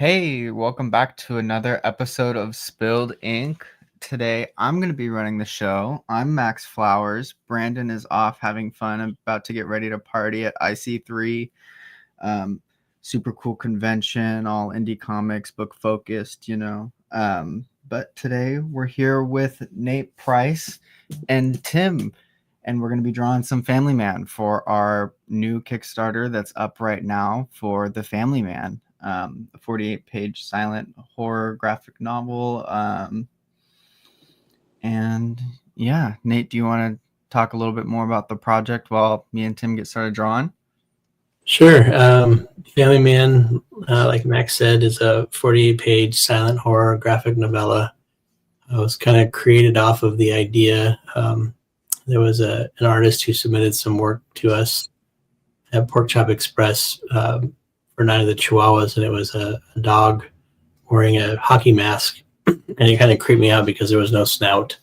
Hey, welcome back to another episode of Spilled Ink. Today, I'm going to be running the show. I'm Max Flowers. Brandon is off having fun, about to get ready to party at IC3. Super cool convention, all indie comics, book focused, But today, we're here with Nate Price and Tim, and we're going to be drawing some Family Man for our new Kickstarter that's up right now for The Family Man. A 48-page silent horror graphic novel. And yeah, Nate, do you want to talk a little bit more about the project while me and Tim get started drawing? Sure. Family Man, like Max said, is a 48-page silent horror graphic novella. It was kind of created off of the idea. There was an artist who submitted some work to us at Porkchop Express for Night of the Chihuahuas, and it was a dog wearing a hockey mask, and it kind of creeped me out because there was no snout.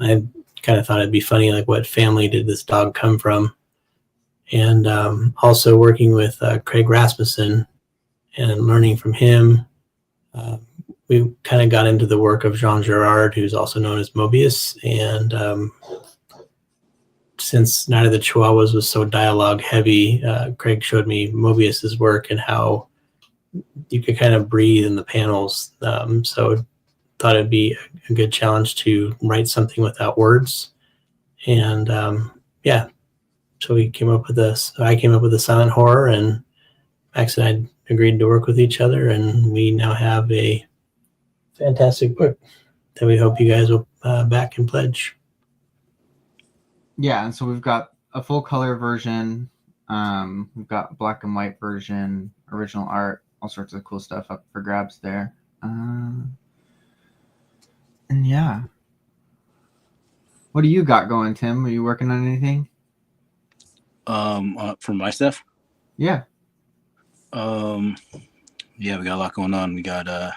I kind of thought it'd be funny, like, what family did this dog come from? And also working with Craig Rasmussen and learning from him, we kind of got into the work of Jean Girard, who's also known as Mobius. And since Night of the Chihuahuas was so dialogue heavy, Craig showed me Mobius's work and how you could kind of breathe in the panels. So thought it'd be a good challenge to write something without words. And so we came up with this. I came up with a silent horror, and Max and I agreed to work with each other, and we now have a fantastic book that we hope you guys will back and pledge. Yeah, and so we've got a full color version. We've got black and white version, original art, all sorts of cool stuff up for grabs there. And yeah. What do you got going, Tim? Are you working on anything? For my stuff? Yeah. We got a lot going on. We got a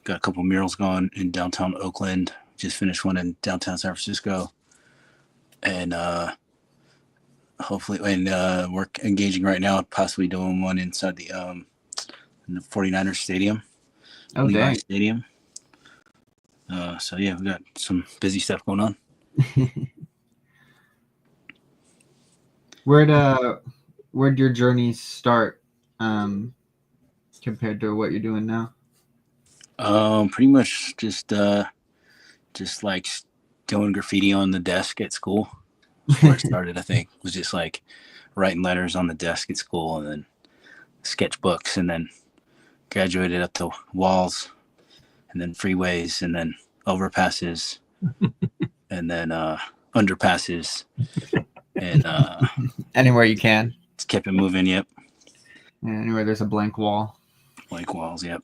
couple murals going in downtown Oakland. Just finished one in downtown San Francisco. And hopefully, we're engaging right now, possibly doing one inside the 49ers stadium. Oh, dang. Stadium. So yeah, we got some busy stuff going on. Where'd your journey start compared to what you're doing now? Pretty much just like doing graffiti on the desk at school. That's where it started. I think was just like writing letters on the desk at school, and then sketchbooks, and then graduated up to walls, and then freeways, and then overpasses, and then underpasses, and anywhere you can. Just kept it moving. Yep. Yeah, anywhere there's a blank wall. Blank walls. Yep.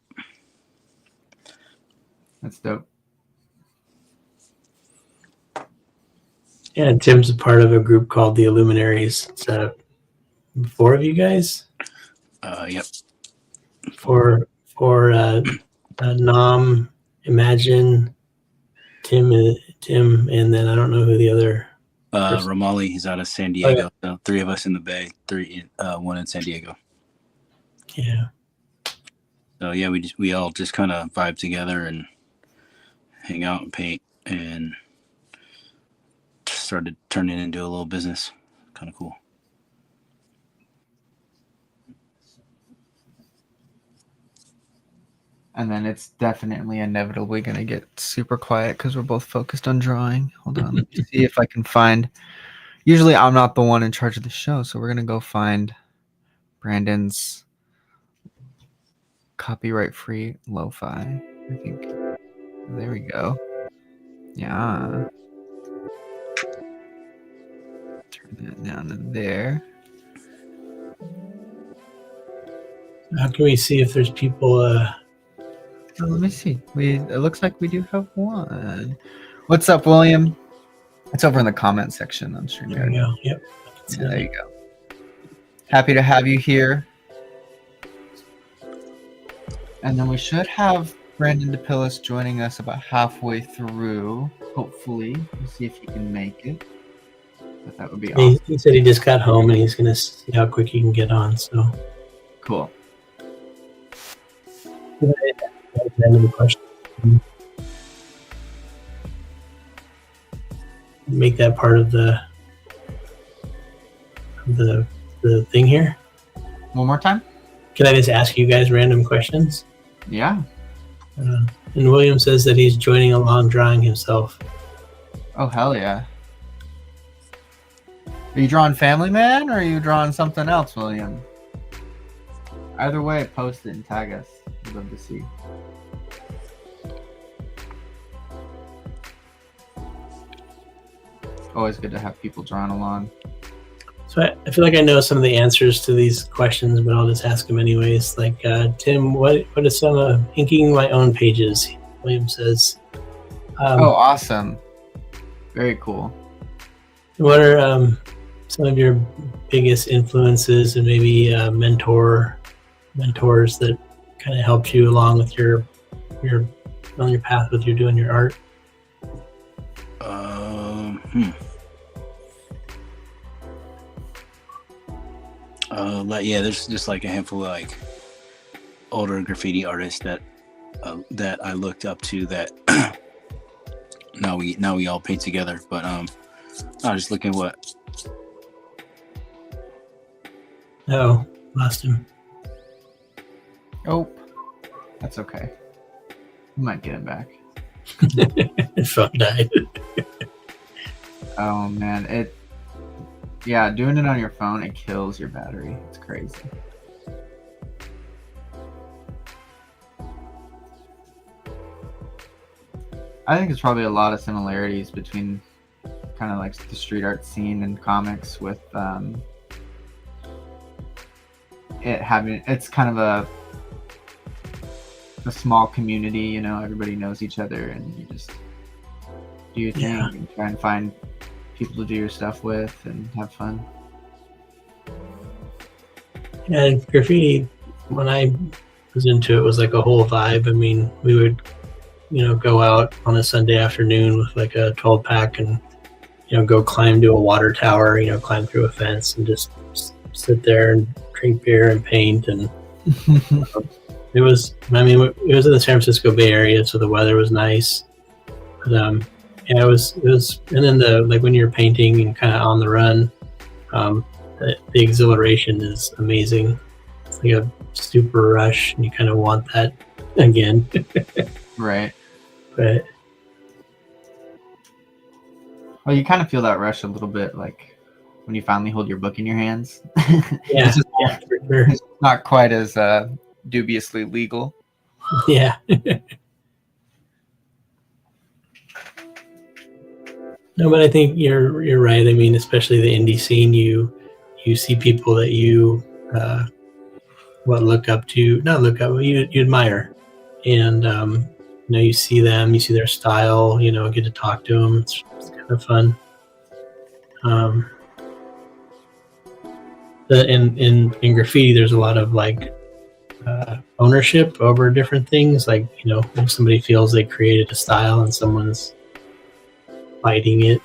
That's dope. Yeah, Tim's a part of a group called the Illuminaries. It's 4 of you guys. Yep. For Nam, Imagine, Tim, and then I don't know who the other. Ramali, he's out of San Diego. Oh, yeah. So 3 of us in the Bay, 1 in San Diego. Yeah. So yeah, we all just kind of vibe together and hang out and paint, and started turning it into a little business. Kind of cool. And then it's definitely inevitably going to get super quiet because we're both focused on drawing. Hold on. Let me see if I can find. Usually I'm not the one in charge of the show, so we're going to go find Brandon's copyright-free lo-fi, I think. There we go. Yeah. Turn that down to there. How can we see if there's people? Oh, let me see. It looks like we do have one. What's up, William? It's over in the comment section on StreamYard. There we go. Yep. Yeah, there you go. Happy to have you here. And then we should have Brandon DePillis joining us about halfway through. Hopefully, we'll see if he can make it. But that would be awesome. He said he just got home and he's gonna see how quick he can get on. So cool. Random question. Make that part of the thing here. One more time? Can I just ask you guys random questions? Yeah. And William says that he's joining along drawing himself. Oh, hell yeah. Are you drawing Family Man or are you drawing something else, William? Either way, post it and tag us. I'd love to see. Always good to have people drawing along. So I feel like I know some of the answers to these questions, but I'll just ask them anyways. Like, Tim, what is some inking my own pages? William says. Oh, awesome. Very cool. What are some of your biggest influences and maybe mentors that kind of helped you along with your on your path with your doing your art? Yeah, there's just like a handful of like older graffiti artists that I looked up to that now we all paint together. But I was just looking at what. Oh, lost him. Oh, that's okay. We might get him back. Phone died. Oh man, yeah, doing it on your phone, it kills your battery. It's crazy. I think there's probably a lot of similarities between kind of like the street art scene and comics with it's kind of a small community, you know, everybody knows each other and you just do your thing and try and find people to do your stuff with and have fun. And graffiti, when I was into it, was like a whole vibe. I mean, we would, go out on a Sunday afternoon with like a 12-pack and, go climb to a water tower, climb through a fence and just sit there and drink beer and paint. And it was in the San Francisco Bay Area, so the weather was nice. But, it was, and then when you're painting and kind of on the run, the exhilaration is amazing. It's like a super rush, and you kind of want that again. Right. But well, you kind of feel that rush a little bit, like when you finally hold your book in your hands. Yeah, for sure. It's not quite as dubiously legal. Yeah. No, but I think you're right. I mean, especially the indie scene, you see people that you you admire, and you see them, you see their style, get to talk to them. It's kind of fun. In graffiti, there's a lot of like ownership over different things. Like if somebody feels they created a style and someone's fighting it.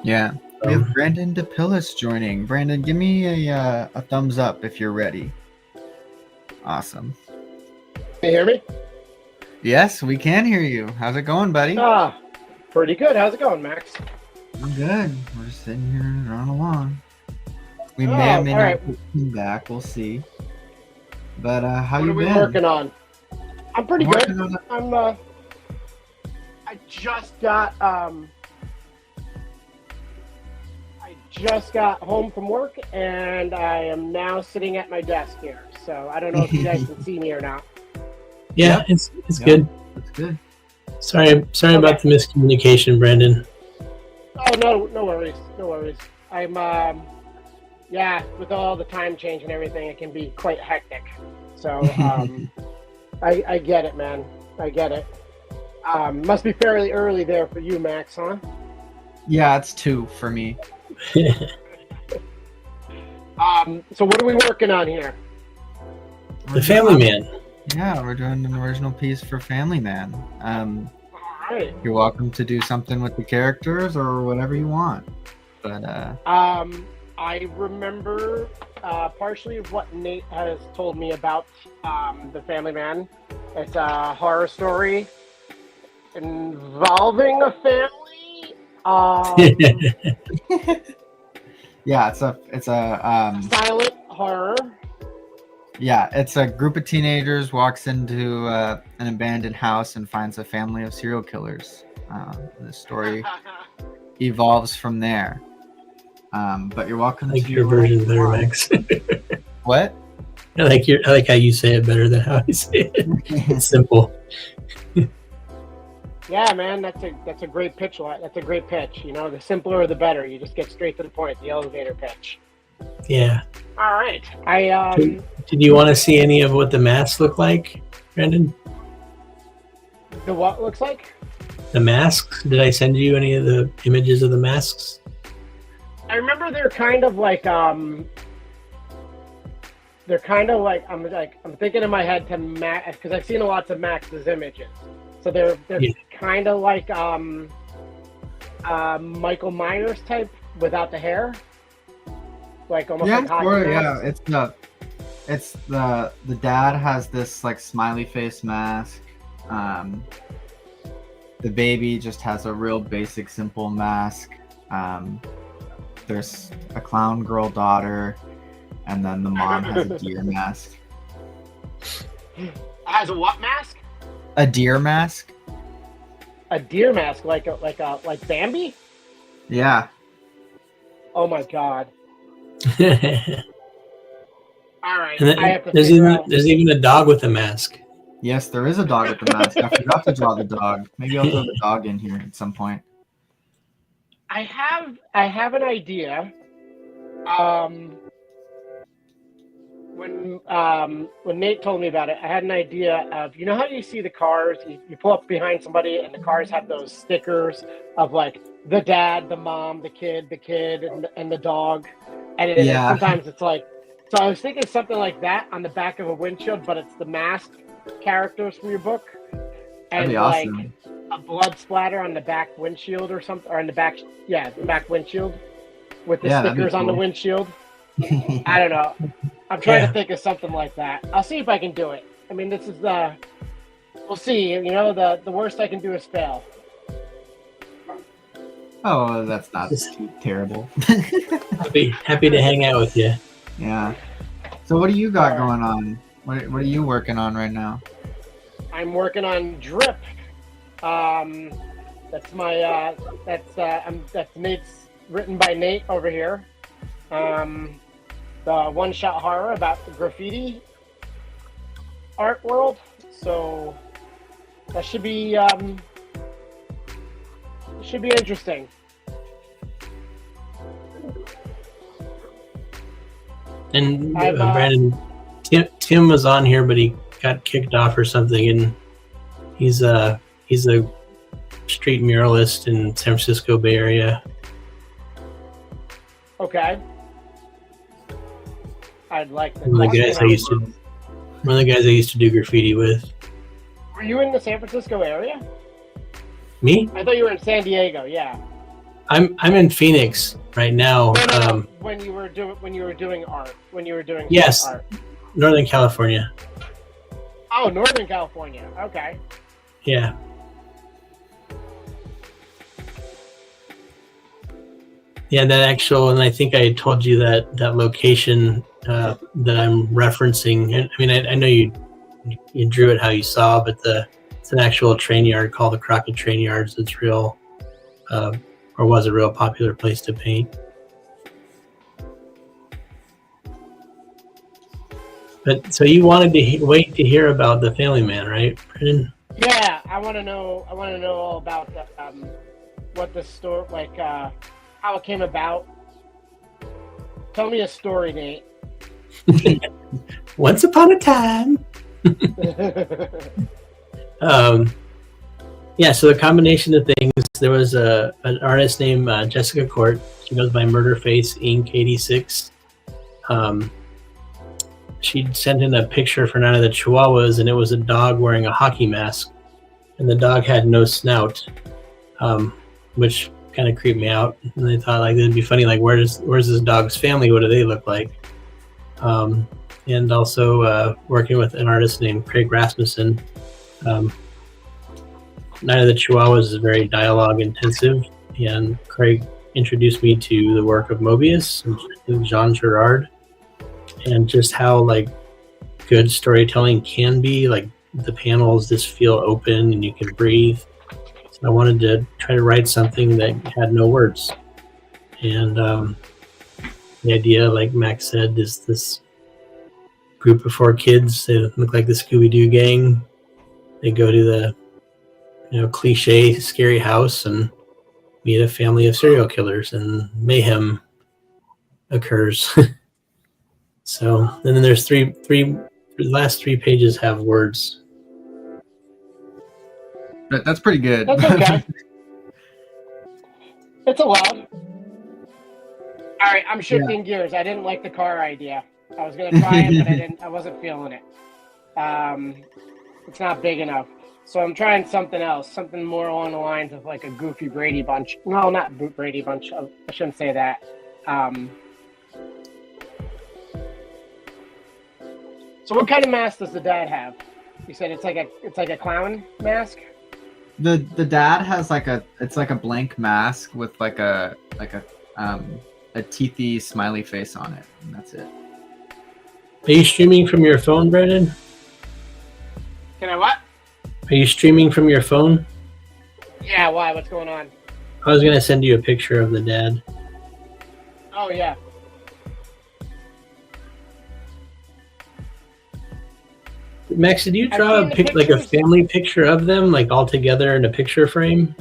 Yeah. We have Brandon DePillis joining. Brandon, give me a thumbs up if you're ready. Awesome. Can you hear me? Yes, we can hear you. How's it going, buddy? Pretty good. How's it going, Max? I'm good. We're just sitting here and running along. We may or may not come back. We'll see. But how you been? What are we working on? I'm pretty good. I just got home from work, and I am now sitting at my desk here. So I don't know if you guys can see me or not. Yeah, it's good. It's good. Sorry about the miscommunication, Brandon. Oh no worries. I'm with all the time change and everything, it can be quite hectic. So I get it, man. I get it. Must be fairly early there for you, Max, huh? Yeah, it's 2 for me. So what are we working on here? The Family Man. Yeah, we're doing an original piece for Family Man. All right. You're welcome to do something with the characters or whatever you want. But I remember partially of what Nate has told me about the Family Man. It's a horror story involving a family. Yeah, it's a Silent horror. yeah, it's a group of teenagers walks into an abandoned house and finds a family of serial killers. The story evolves from there. But you're welcome I like to your version better, Max. What? I like how you say it better than how I say it. It's simple. Yeah, man, that's a great pitch. That's a great pitch. You know, the simpler the better. You just get straight to the point. The elevator pitch. Yeah. All right. I Did you want to see any of what the masks look like, Brandon? the what looks like? The masks? Did I send you any of the images of the masks? I remember they're kind of like I'm thinking in my head to Max because I've seen lots of Max's images. So they're Yeah. kind of like Michael Myers type without the hair. Like almost Yeah, like hockey sure, mask. yeah. It's the dad has this like smiley face mask. The baby just has a real basic, simple mask. There's a clown girl daughter, and then the mom has a deer mask. Has a what mask? A deer mask? A deer mask, like Bambi? Yeah. Oh my god! And All right, then I have to there's figure even out. there's even a dog with a mask. Yes, there is a dog with the mask. I forgot to draw the dog. Maybe I'll throw the dog in here at some point. I have an idea. When Nate told me about it, I had an idea of, you know how you see the cars, you pull up behind somebody and the cars have those stickers of like the dad, the mom, the kid, and the dog, and then Yeah. sometimes it's like, so I was thinking something like that on the back of a windshield, but it's the masked characters from your book, That'd and be like awesome. a blood splatter on the back windshield or something, or on the back, the back windshield with the Yeah, that'd be stickers on the cool. windshield. I don't know. I'm trying Yeah. to think of something like that. I'll see if I can do it. I mean, this is we'll see. You know, the worst I can do is fail. Oh, that's not too terrible. Happy to hang out with you. Yeah. So what do you got Alright. going on? What are you working on right now? I'm working on Drip. That's my that's Nate's, written by Nate over here. The one-shot horror about the graffiti art world. So that should be interesting. And I've, Brandon, Tim was on here, but he got kicked off or something, and he's a street muralist in San Francisco Bay Area. Okay. I'd like to. One of the guys I used to do graffiti with. Were you in the San Francisco area? Me? I thought you were in San Diego. Yeah. I'm in Phoenix right now. No. When you were doing art. When you were doing Yes. art. Northern California. Oh, Northern California. Okay. Yeah. Yeah, and I think I told you that location that I'm referencing. I mean, I know you drew it how you saw, but it's an actual train yard called the Crockett Train Yards. It's real, or was a real popular place to paint. But so you wanted to wait to hear about the Family Man, right, Brendan? Yeah, I want to know all about the, what the story, like, how it came about. Tell me a story, Nate. Once upon a time. Yeah, so the combination of things, there was an artist named Jessica Court. She goes by Murderface Inc. 86. She sent in a picture for Night of the Chihuahuas, and it was a dog wearing a hockey mask, and the dog had no snout, which kind of creeped me out. And I thought, like, it'd be funny, like, where's this dog's family? What do they look like? and also working with an artist named Craig Rasmussen. Night of the Chihuahuas is very dialogue intensive, and Craig introduced me to the work of Mobius and Jean Girard, and just how like good storytelling can be. Like the panels just feel open and you can breathe. So I wanted to try to write something that had no words, and the idea, like Max said, is this group of 4 kids. They look like the Scooby-Doo gang. They go to the cliche scary house and meet a family of serial killers, and mayhem occurs. So, and then there's the last 3 pages have words. That's pretty good. That's okay. It's allowed. All right, I'm shifting gears. I didn't like the car idea. I was gonna try it, but I wasn't feeling it. It's not big enough. So I'm trying something else, something more along the lines of like a Goofy Brady Bunch. No, not Brady Bunch. I shouldn't say that. So what kind of mask does the dad have? You said it's like a clown mask. The dad has it's like a blank mask with like a teethy smiley face on it, and that's it. Are you streaming from your phone, Brandon? Can I what? Are you streaming from your phone? Yeah, why? What's going on? I was gonna send you a picture of the dad. Oh yeah. Max, did you draw like a family picture of them, like all together in a picture frame?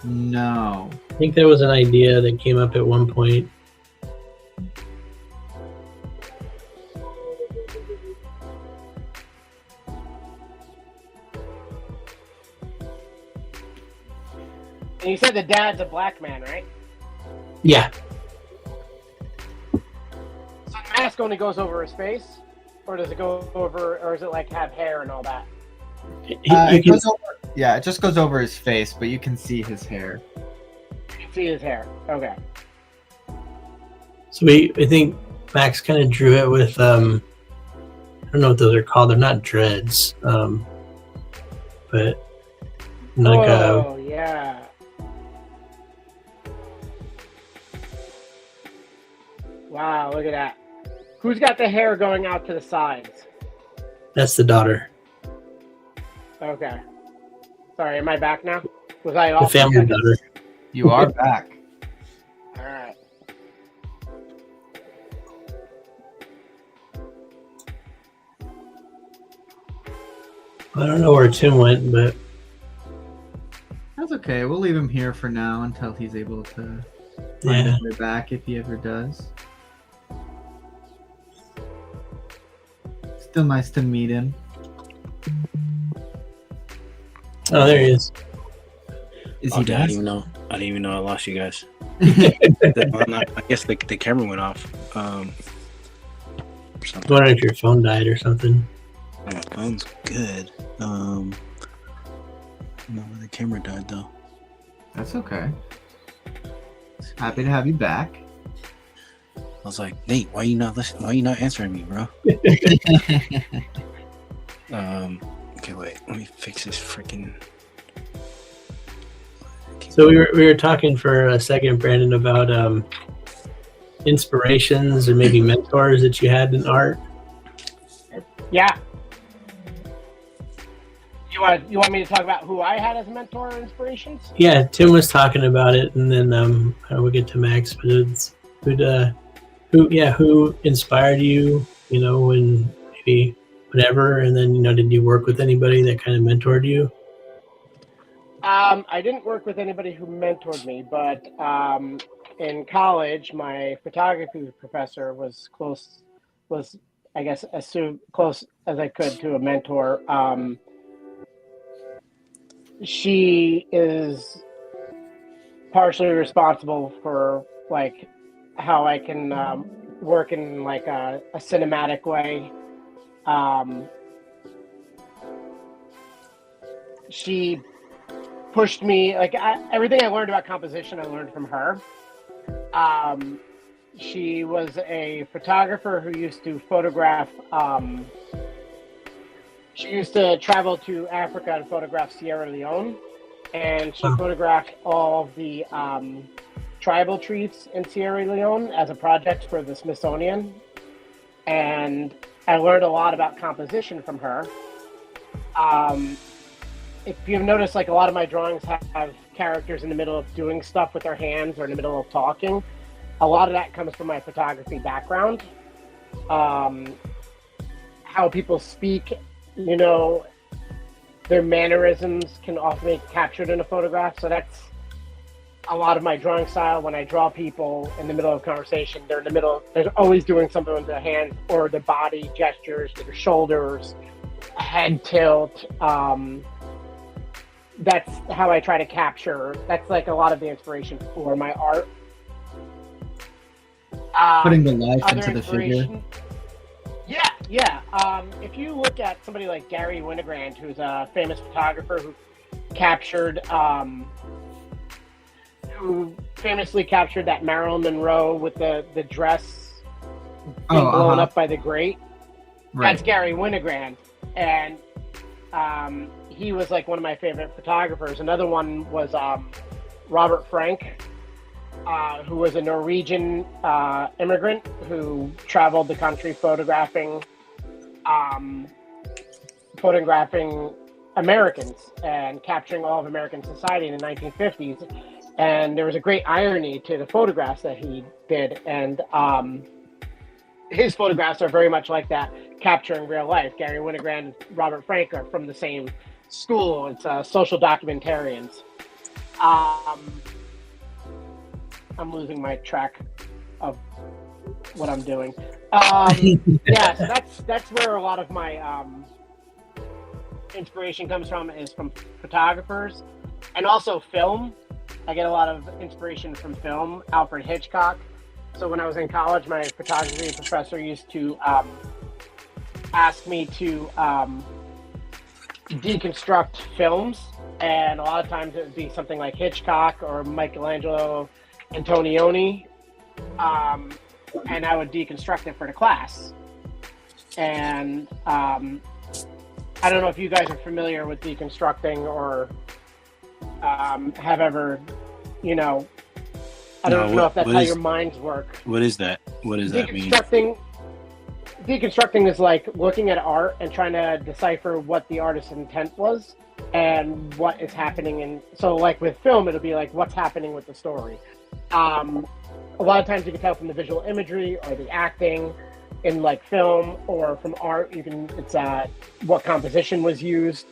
No. I think there was an idea that came up at one point. And you said the dad's a black man, right? Yeah. So the mask only goes over his face? Or does it go over, or is it like have hair and all that? It just goes over his face, but you can see his hair. You can see his hair. Okay. So I think Max kind of drew it with, I don't know what those are called. They're not dreads, but like yeah. Wow, look at that. Who's got the hair going out to the sides? That's the daughter. Okay. Sorry, am I back now? Was I off? The family daughter. You are back. All right. I don't know where Tim went, but That's okay. We'll leave him here for now until he's able to find his way back, if he ever does. Still nice to meet him. Oh, there he is. Is I he didn't back? even know. I didn't even know I lost you guys. I guess the camera went off. Or something. I wonder if your phone died or something. Oh, my phone's good. No, the camera died though. That's okay. Happy to have you back. I was like, Nate, why you not listening? Why you not answering me, bro? Okay, wait. Let me fix this freaking. So we were talking for a second, Brandon, about inspirations or maybe mentors that you had in art. Yeah. You want me to talk about who I had as mentor or inspirations? Yeah, Tim was talking about it, and then we'll get to Max. But it's who inspired you? You know, when maybe whatever, and then did you work with anybody that kind of mentored you? I didn't work with anybody who mentored me, but in college, my photography professor was I guess as close as I could to a mentor. She is partially responsible for like how I can work in like a cinematic way. She pushed me, like everything I learned about composition, I learned from her. she was a photographer who used to photograph. She used to travel to Africa and photograph Sierra Leone, and she photographed all of the tribal chiefs in Sierra Leone as a project for the Smithsonian. And I learned a lot about composition from her. If you've noticed, like a lot of my drawings have characters in the middle of doing stuff with their hands or in the middle of talking. A lot of that comes from my photography background. How people speak, you know, their mannerisms can often be captured in a photograph. So that's a lot of my drawing style. When I draw people in the middle of a conversation, they're in the middle, they're always doing something with their hands or their body gestures, their shoulders, a head tilt. That's how I try to capture. That's like a lot of the inspiration for my art. Putting the life into the figure. Yeah. If you look at somebody like Gary Winogrand, who's a famous photographer who famously captured that Marilyn Monroe with the dress being blown up by the grate. Right. That's Gary Winogrand, and he was like one of my favorite photographers. Another one was Robert Frank, who was a Norwegian immigrant who traveled the country photographing Americans and capturing all of American society in the 1950s. And there was a great irony to the photographs that he did. And his photographs are very much like that, capturing real life. Gary Winogrand and Robert Frank are from the same school. It's social documentarians. I'm losing my track of what I'm doing. Yeah, so that's where a lot of my inspiration comes from, is from photographers and also film. I get a lot of inspiration from film. Alfred Hitchcock. So when I was in college, my photography professor used to ask me to deconstruct films, and a lot of times it would be something like Hitchcock or Michelangelo Antonioni, and I would deconstruct it for the class. And I don't know if you guys are familiar with deconstructing or have ever, you know, I don't know if that's how your minds work. What is that? What does that mean? Deconstructing is like looking at art and trying to decipher what the artist's intent was and what is happening. And so like with film, it'll be like what's happening with the story. A lot of times you can tell from the visual imagery or the acting in like film, or from art, it's what composition was used.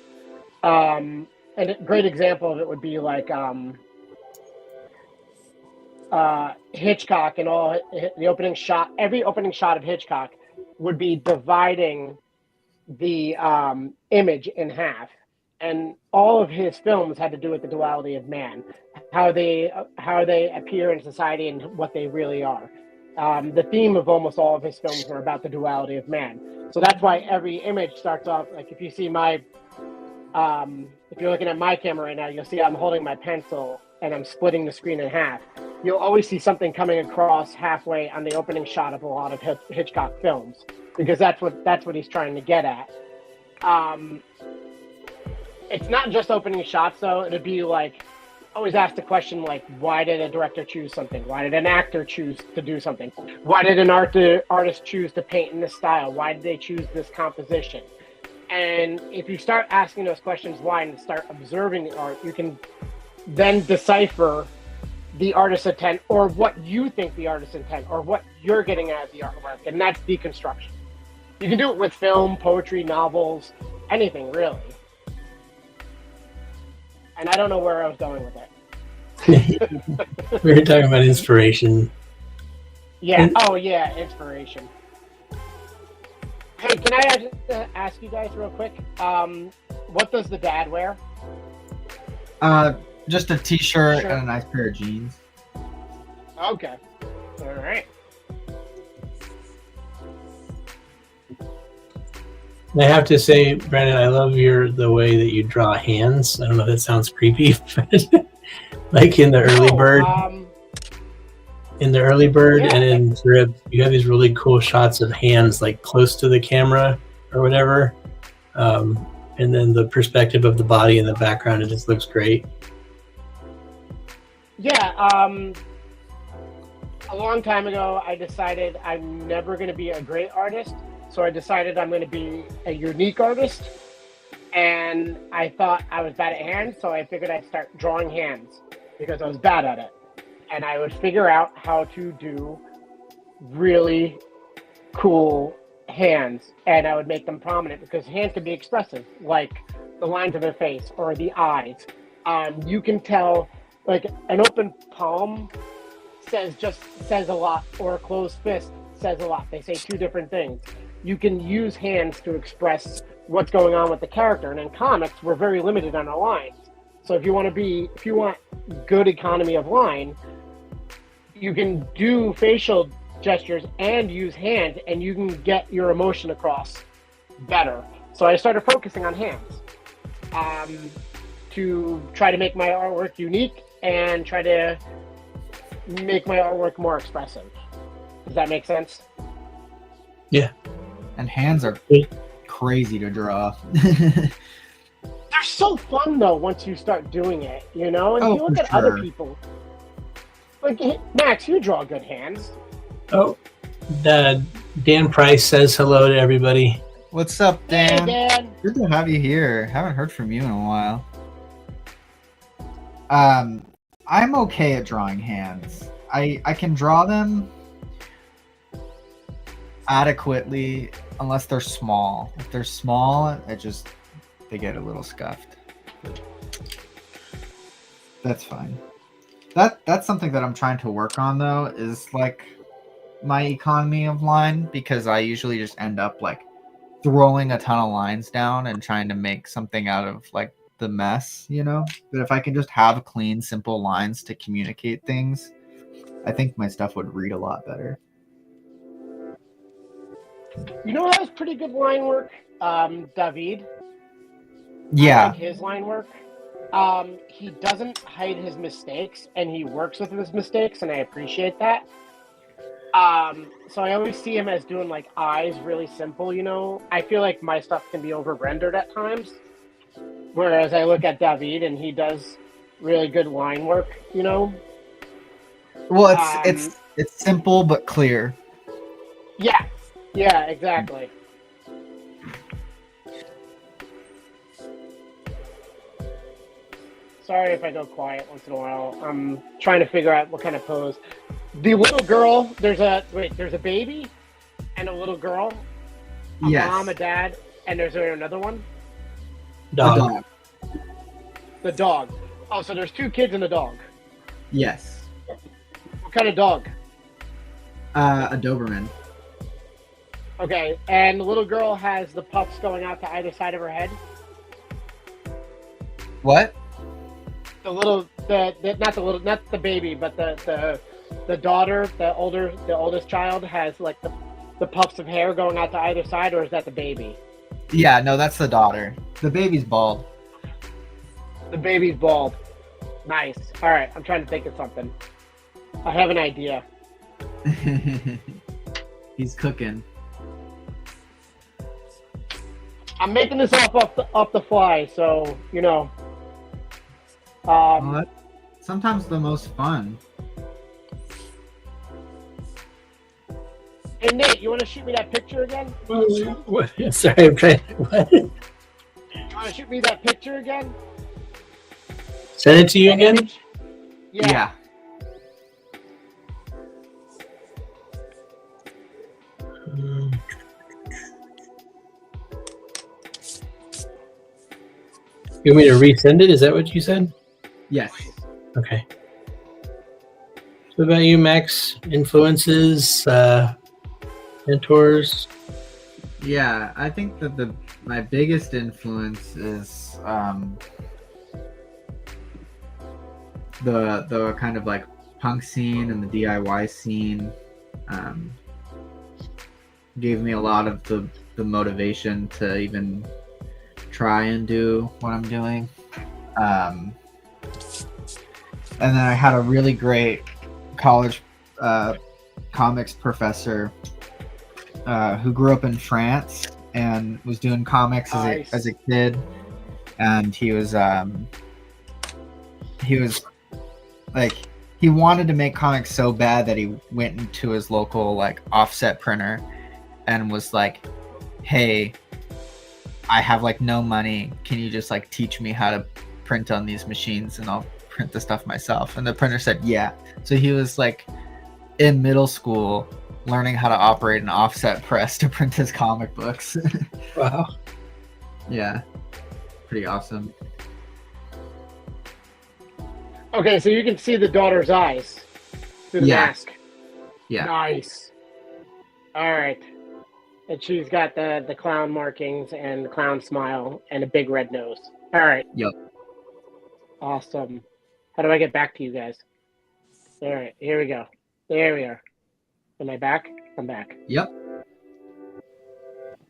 And a great example of it would be like Hitchcock, and all the opening shot, every opening shot of Hitchcock would be dividing the image in half. And all of his films had to do with the duality of man, how they appear in society and what they really are. The theme of almost all of his films are about the duality of man. So that's why every image starts off, like if you see my, if you're looking at my camera right now, you'll see I'm holding my pencil and I'm splitting the screen in half. You'll always see something coming across halfway on the opening shot of a lot of Hitchcock films, because that's what he's trying to get at. It's not just opening shots though. It'd be like, always ask the question like, why did a director choose something? Why did an actor choose to do something? Why did an artist choose to paint in this style? Why did they choose this composition? And if you start asking those questions why and start observing the art, you can then decipher the artist's intent, or what you think the artist's intent, or what you're getting out of the artwork, and that's deconstruction. You can do it with film, poetry, novels, anything really. And I don't know where I was going with it. We were talking about inspiration. Yeah. Inspiration. Hey, can I ask you guys real quick? What does the dad wear? Just a t-shirt and a nice pair of jeans. Okay. All right. I have to say, Brandon, I love the way that you draw hands. I don't know if that sounds creepy, but like in the early bird. in the early bird Yeah. and in Drip, you have these really cool shots of hands like close to the camera or whatever. And then the perspective of the body in the background, it just looks great. Yeah, a long time ago, I decided I'm never going to be a great artist. So I decided I'm going to be a unique artist. And I thought I was bad at hands, so I figured I'd start drawing hands because I was bad at it. And I would figure out how to do really cool hands, and I would make them prominent because hands can be expressive, like the lines of their face or the eyes. You can tell, like an open palm says a lot, or a closed fist says a lot. They say two different things. You can use hands to express what's going on with the character, and in comics, we're very limited on our lines. So if you want good economy of line, you can do facial gestures and use hands, and you can get your emotion across better. So I started focusing on hands to try to make my artwork unique and try to make my artwork more expressive. Does that make sense? Yeah. And hands are crazy to draw. They're so fun though once you start doing it, you know? And you look at other people. Like, Max, you draw good hands. Oh, Dan Price says hello to everybody. What's up, Dan? Hey, Dan. Good to have you here. Haven't heard from you in a while. I'm okay at drawing hands. I can draw them adequately unless they're small. If they're small, they get a little scuffed. But that's fine. That's something that I'm trying to work on though, is like my economy of line, because I usually just end up like throwing a ton of lines down and trying to make something out of like the mess, you know? But if I can just have clean, simple lines to communicate things, I think my stuff would read a lot better. You know what has pretty good line work? David. Yeah. I like his line work. He doesn't hide his mistakes, and he works with his mistakes, and I appreciate that. So I always see him as doing like eyes really simple, you know? I feel like my stuff can be over-rendered at times. Whereas I look at David and he does really good line work, you know? Well, it's simple but clear. Yeah. Yeah, exactly. Sorry if I go quiet once in a while. I'm trying to figure out what kind of pose. The little girl, there's a baby and a little girl. A Yes. mom, a dad, and there's another one. Dog. The dog. Oh, so there's two kids and a dog. Yes. What kind of dog? A Doberman. Okay, and the little girl has the puffs going out to either side of her head. What? Not the baby, but the daughter, the oldest child has like the puffs of hair going out to either side, or is that the baby? Yeah, no, that's the daughter. The baby's bald. The baby's bald. Nice. All right, I'm trying to think of something. I have an idea. He's cooking. I'm making this off the fly, so you know. Well, sometimes the most fun. Hey Nate, you want to shoot me that picture again? What? Sorry, I'm trying. What? You want to shoot me that picture again? Send it to you again? Yeah. You want me to resend it? Is that what you said? Yes. Okay. What about you, Max? Influences, mentors? Yeah, I think that my biggest influence is the kind of like punk scene and the DIY scene. Gave me a lot of the motivation to even try and do what I'm doing. And then I had a really great college comics professor who grew up in France and was doing comics Nice. as a kid, and he was like, he wanted to make comics so bad that he went into his local like offset printer and was like, hey, I have like no money, can you just like teach me how to print on these machines and I'll print the stuff myself? And the printer said yeah. So he was like in middle school learning how to operate an offset press to print his comic books. Wow. Yeah, pretty awesome. Okay, so you can see the daughter's eyes through the Yeah. mask. Yeah. Nice. All right. And she's got the clown markings and the clown smile and a big red nose. All right. Yep. Awesome. How do I get back to you guys? All right, here we go. There we are. Am I back? I'm back. Yep,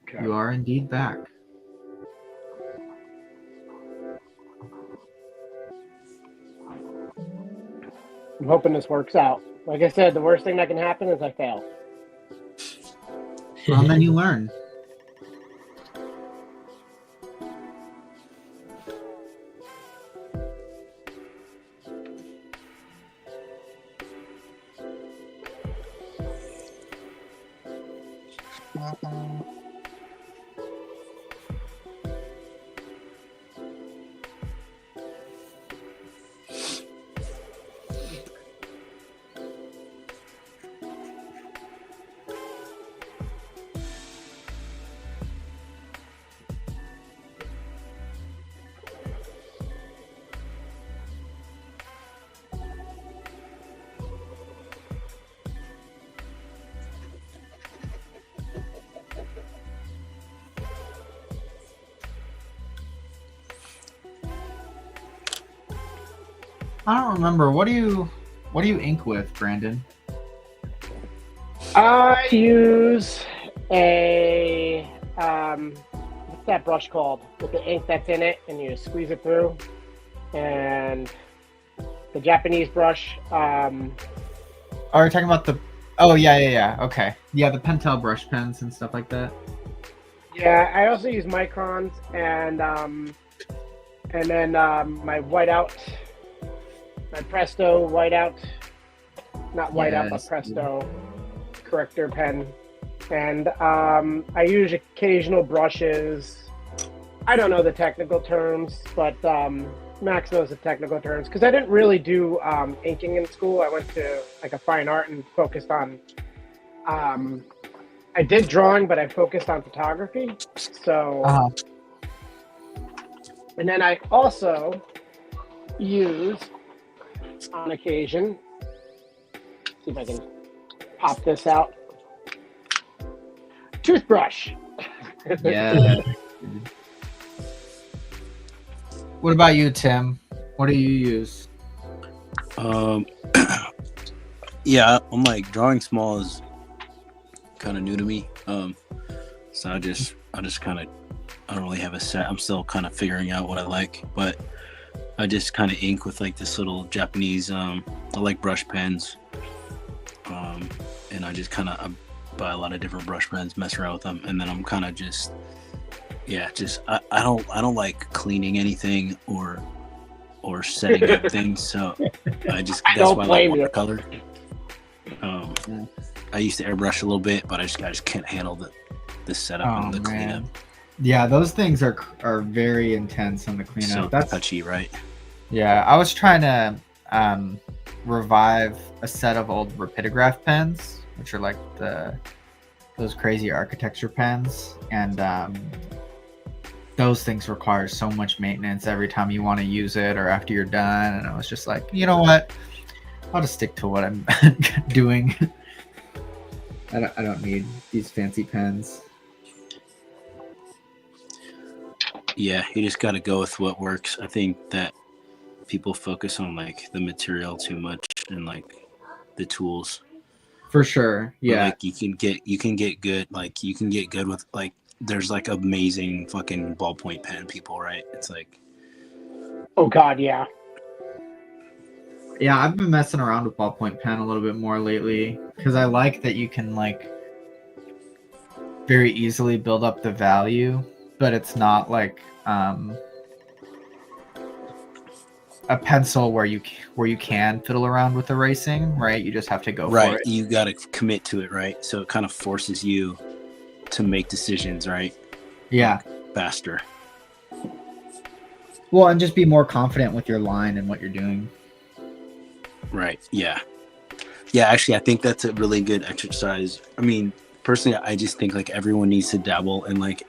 Okay. you are indeed back. I'm hoping this works out. Like I said, the worst thing that can happen is I fail. Well, and then you learn. I don't remember. What do you ink with, Brandon? I use a what's that brush called? With the ink that's in it, and you squeeze it through. And the Japanese brush. Oh, you're talking about the... Oh, yeah. Okay. Yeah, the Pentel brush pens and stuff like that. Yeah, I also use microns and then my whiteout, my Presto whiteout, not whiteout, but Yes. Presto corrector pen. And I use occasional brushes. I don't know the technical terms, but Max knows the technical terms because I didn't really do inking in school. I went to like a fine art and focused on. I did drawing, but I focused on photography. So, Uh-huh. and then I also use on occasion. See if I can pop this out. Toothbrush. Yeah. What about you, Tim? What do you use? Yeah, I'm like drawing small is kind of new to me. So I just kind of, I don't really have a set. I'm still kind of figuring out what I like, but I just kind of ink with like this little Japanese, I like brush pens. And I just kind of buy a lot of different brush pens, mess around with them. And then I'm kind of just, I don't like cleaning anything or setting up things. So that's don't why I like blame you. watercolor. I used to airbrush a little bit, but I just can't handle the setup and the cleanup. Yeah, those things are very intense on the cleanup. So That's touchy, right? Yeah, I was trying to revive a set of old Rapidograph pens, which are like those crazy architecture pens, and those things require so much maintenance every time you want to use it or after you're done. And I was just like, you know what? I'll just stick to what I'm doing. I don't need these fancy pens. Yeah, you just got to go with what works. I think that people focus on like the material too much and like the tools. For sure. But, Yeah. like you can get good. Like you can get good with like there's like amazing fucking ballpoint pen people, right? It's like, Oh God, yeah. Yeah, I've been messing around with ballpoint pen a little bit more lately because I like that you can like very easily build up the value, but it's not like a pencil where you can fiddle around with erasing, right? You just have to go for Right. it. You got to commit to it, right? So it kind of forces you to make decisions, right? Yeah. Faster. Well, and just be more confident with your line and what you're doing. Right. Yeah. Yeah. Actually, I think that's a really good exercise. I mean, personally, I just think like everyone needs to dabble in like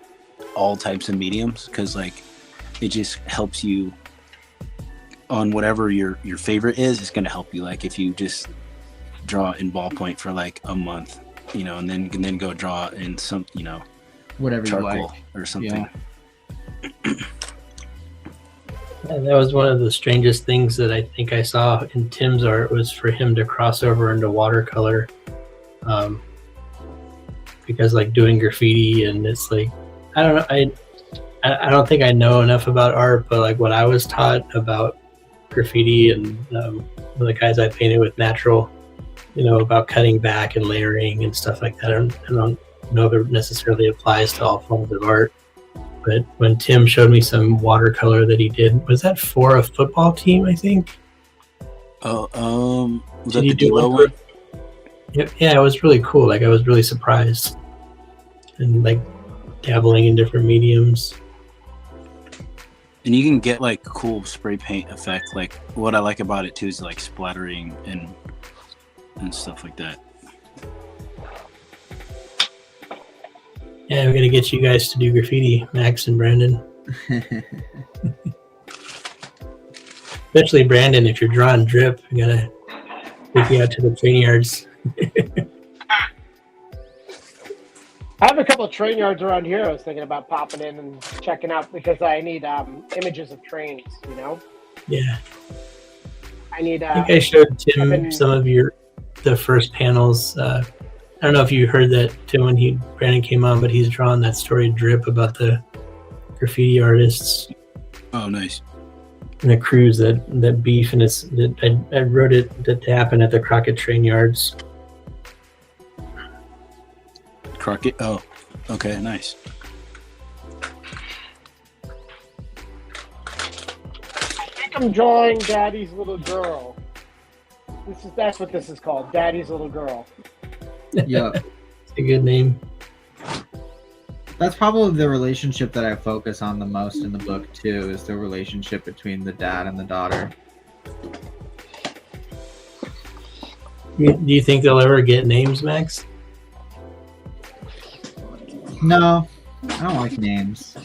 all types of mediums because like it just helps you on whatever your favorite is. It's going to help you. Like if you just draw in ballpoint for like a month, you know, and then go draw in some, you know, Whatever you charcoal like. or something. And that was one of the strangest things that I think I saw in Tim's art was for him to cross over into watercolor, because like doing graffiti and it's like I don't know I don't think I know enough about art, but like what I was taught about graffiti and the guys I painted with natural, you know, about cutting back and layering and stuff like that. I don't know if it necessarily applies to all forms of art. But when Tim showed me some watercolor that he did, was that for a football team? I think. Oh, was that Did you the do Debo one? one? Yeah, it was really cool. Like I was really surprised, and like dabbling in different mediums. And you can get like cool spray paint effect. Like what I like about it too is like splattering and stuff like that. Yeah, we're gonna get you guys to do graffiti, Max and Brandon. Especially Brandon, if you're drawing drip, we gotta take you out to the training yards. I have a couple of train yards around here. I was thinking about popping in and checking out because I need images of trains. You know, Yeah, I need. I think I showed Tim I've been- some of the first panels. I don't know if you heard that, Tim, when Brandon came on, but he's drawn that story Drip about the graffiti artists Oh, nice. and the crews that beef, and I wrote it to happen at the Crockett train yards. Crockett. Oh, okay, nice. I think I'm drawing Daddy's little girl. That's what this is called, Daddy's little girl. Yeah. It's a good name. That's probably the relationship that I focus on the most in the book too, is the relationship between the dad and the daughter. Do you think they'll ever get names, Max? No, I don't like names.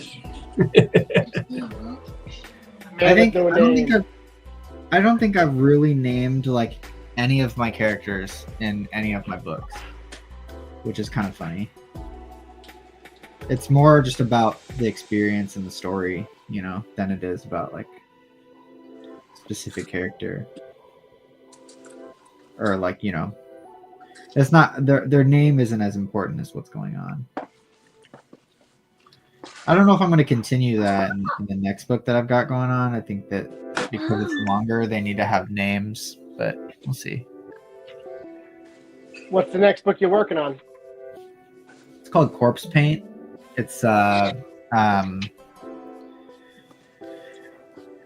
I don't think I've really named like any of my characters in any of my books, which is kind of funny. It's more just about the experience and the story, you know, than it is about like specific character. Or like, you know, it's not their name isn't as important as what's going on. I don't know if I'm going to continue that in the next book that I've got going on. I think that because it's longer, they need to have names, but we'll see. What's the next book you're working on? It's called Corpse Paint. It's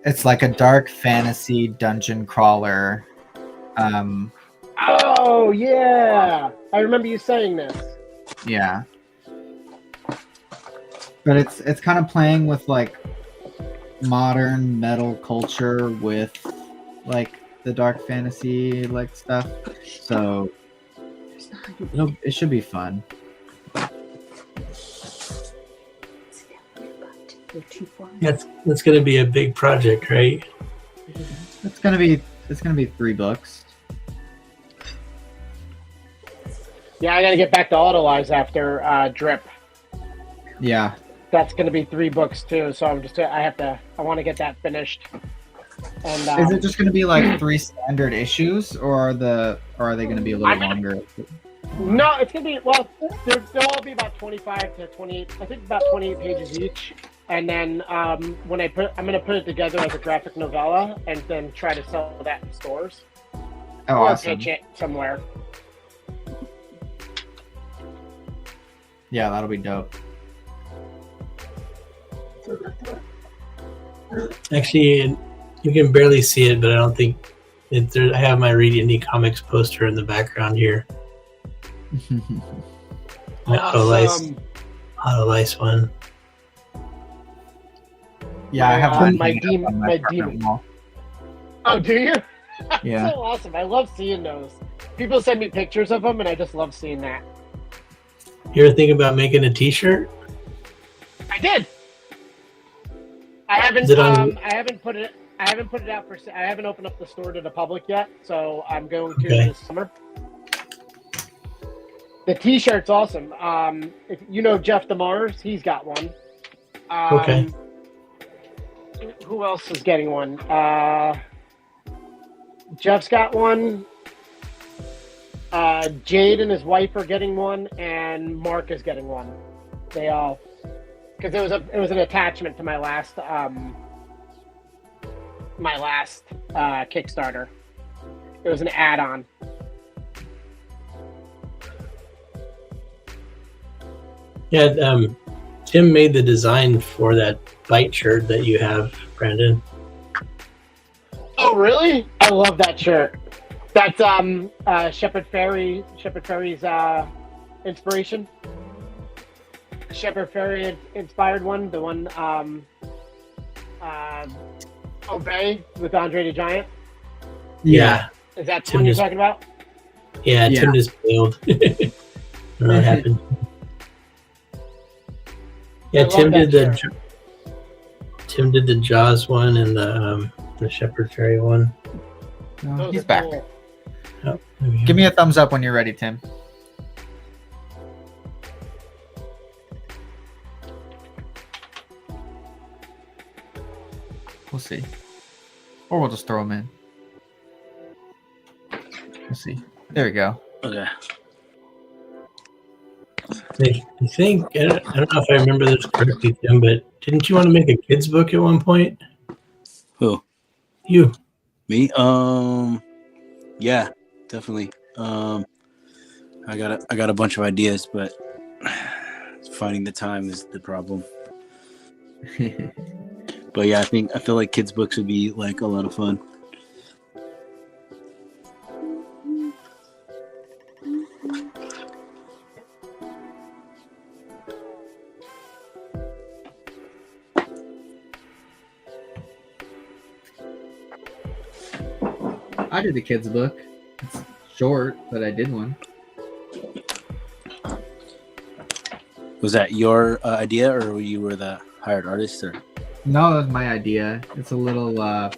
it's like a dark fantasy dungeon crawler. Oh yeah, I remember you saying this. Yeah. But it's kind of playing with like modern metal culture with like the dark fantasy like stuff. So it should be fun. That's going to be a big project, right? It's gonna be 3 books. Yeah, I got to get back to Autolize after Drip. Yeah. That's going to be 3 books too. So I want to get that finished. And Is it just gonna be like 3 standard issues, or are they gonna be a little longer? No, it's going to be they'll all be about 25 to 28. I think about 28 pages each. And then when I'm gonna put it together as a graphic novella, and then try to sell that in stores Oh, or awesome. pitch it somewhere. Yeah, that'll be dope. Actually, you can barely see it, but I don't think I have my Read Indie Comics poster in the background here. My Awesome. Autolice one. Yeah, I have My, mine my hanging up demon- on my apartment demon. wall. Oh, do you? Yeah. So awesome. I love seeing those. People send me pictures of them, and I just love seeing that. You ever think about making a T-shirt? I did. I haven't. Is it on- I haven't put it. I haven't put it out for. I haven't opened up the store to the public yet, so I'm going to Okay. this summer. The T-shirt's awesome. If you know Jeff DeMars, he's got one. Okay. Who else is getting one? Jeff's got one. Jade and his wife are getting one, and Mark is getting one. They all, because it was an attachment to my last Kickstarter. It was an add-on. Yeah, Tim made the design for that bite shirt that you have, Brandon. Oh, really? I love that shirt. That's Shepard Fairey's inspiration. Shepard Fairey inspired one, the one Obey with Andre the Giant. Yeah. Is that the Tim one you're just- talking about? Yeah, Yeah. Tim just failed. I don't know what happened. Yeah, I love Tim that did shirt. Tim did the Jaws one and the Shepard Fairey one. Oh, Those he's are back. cool. Oh, there we go. Give me a thumbs up when you're ready, Tim. We'll see. Or we'll just throw them in. We'll see. There we go. Okay. I think I don't know if I remember this correctly, Tim, but didn't you want to make a kids book at one point? Who? You. Me? Yeah, definitely. I got a bunch of ideas, but finding the time is the problem. But yeah, I feel like kids' books would be like a lot of fun. I did a kid's book. It's short, but I did one. Was that your idea, or you were the hired artist? Or No, that was my idea. It's a little, I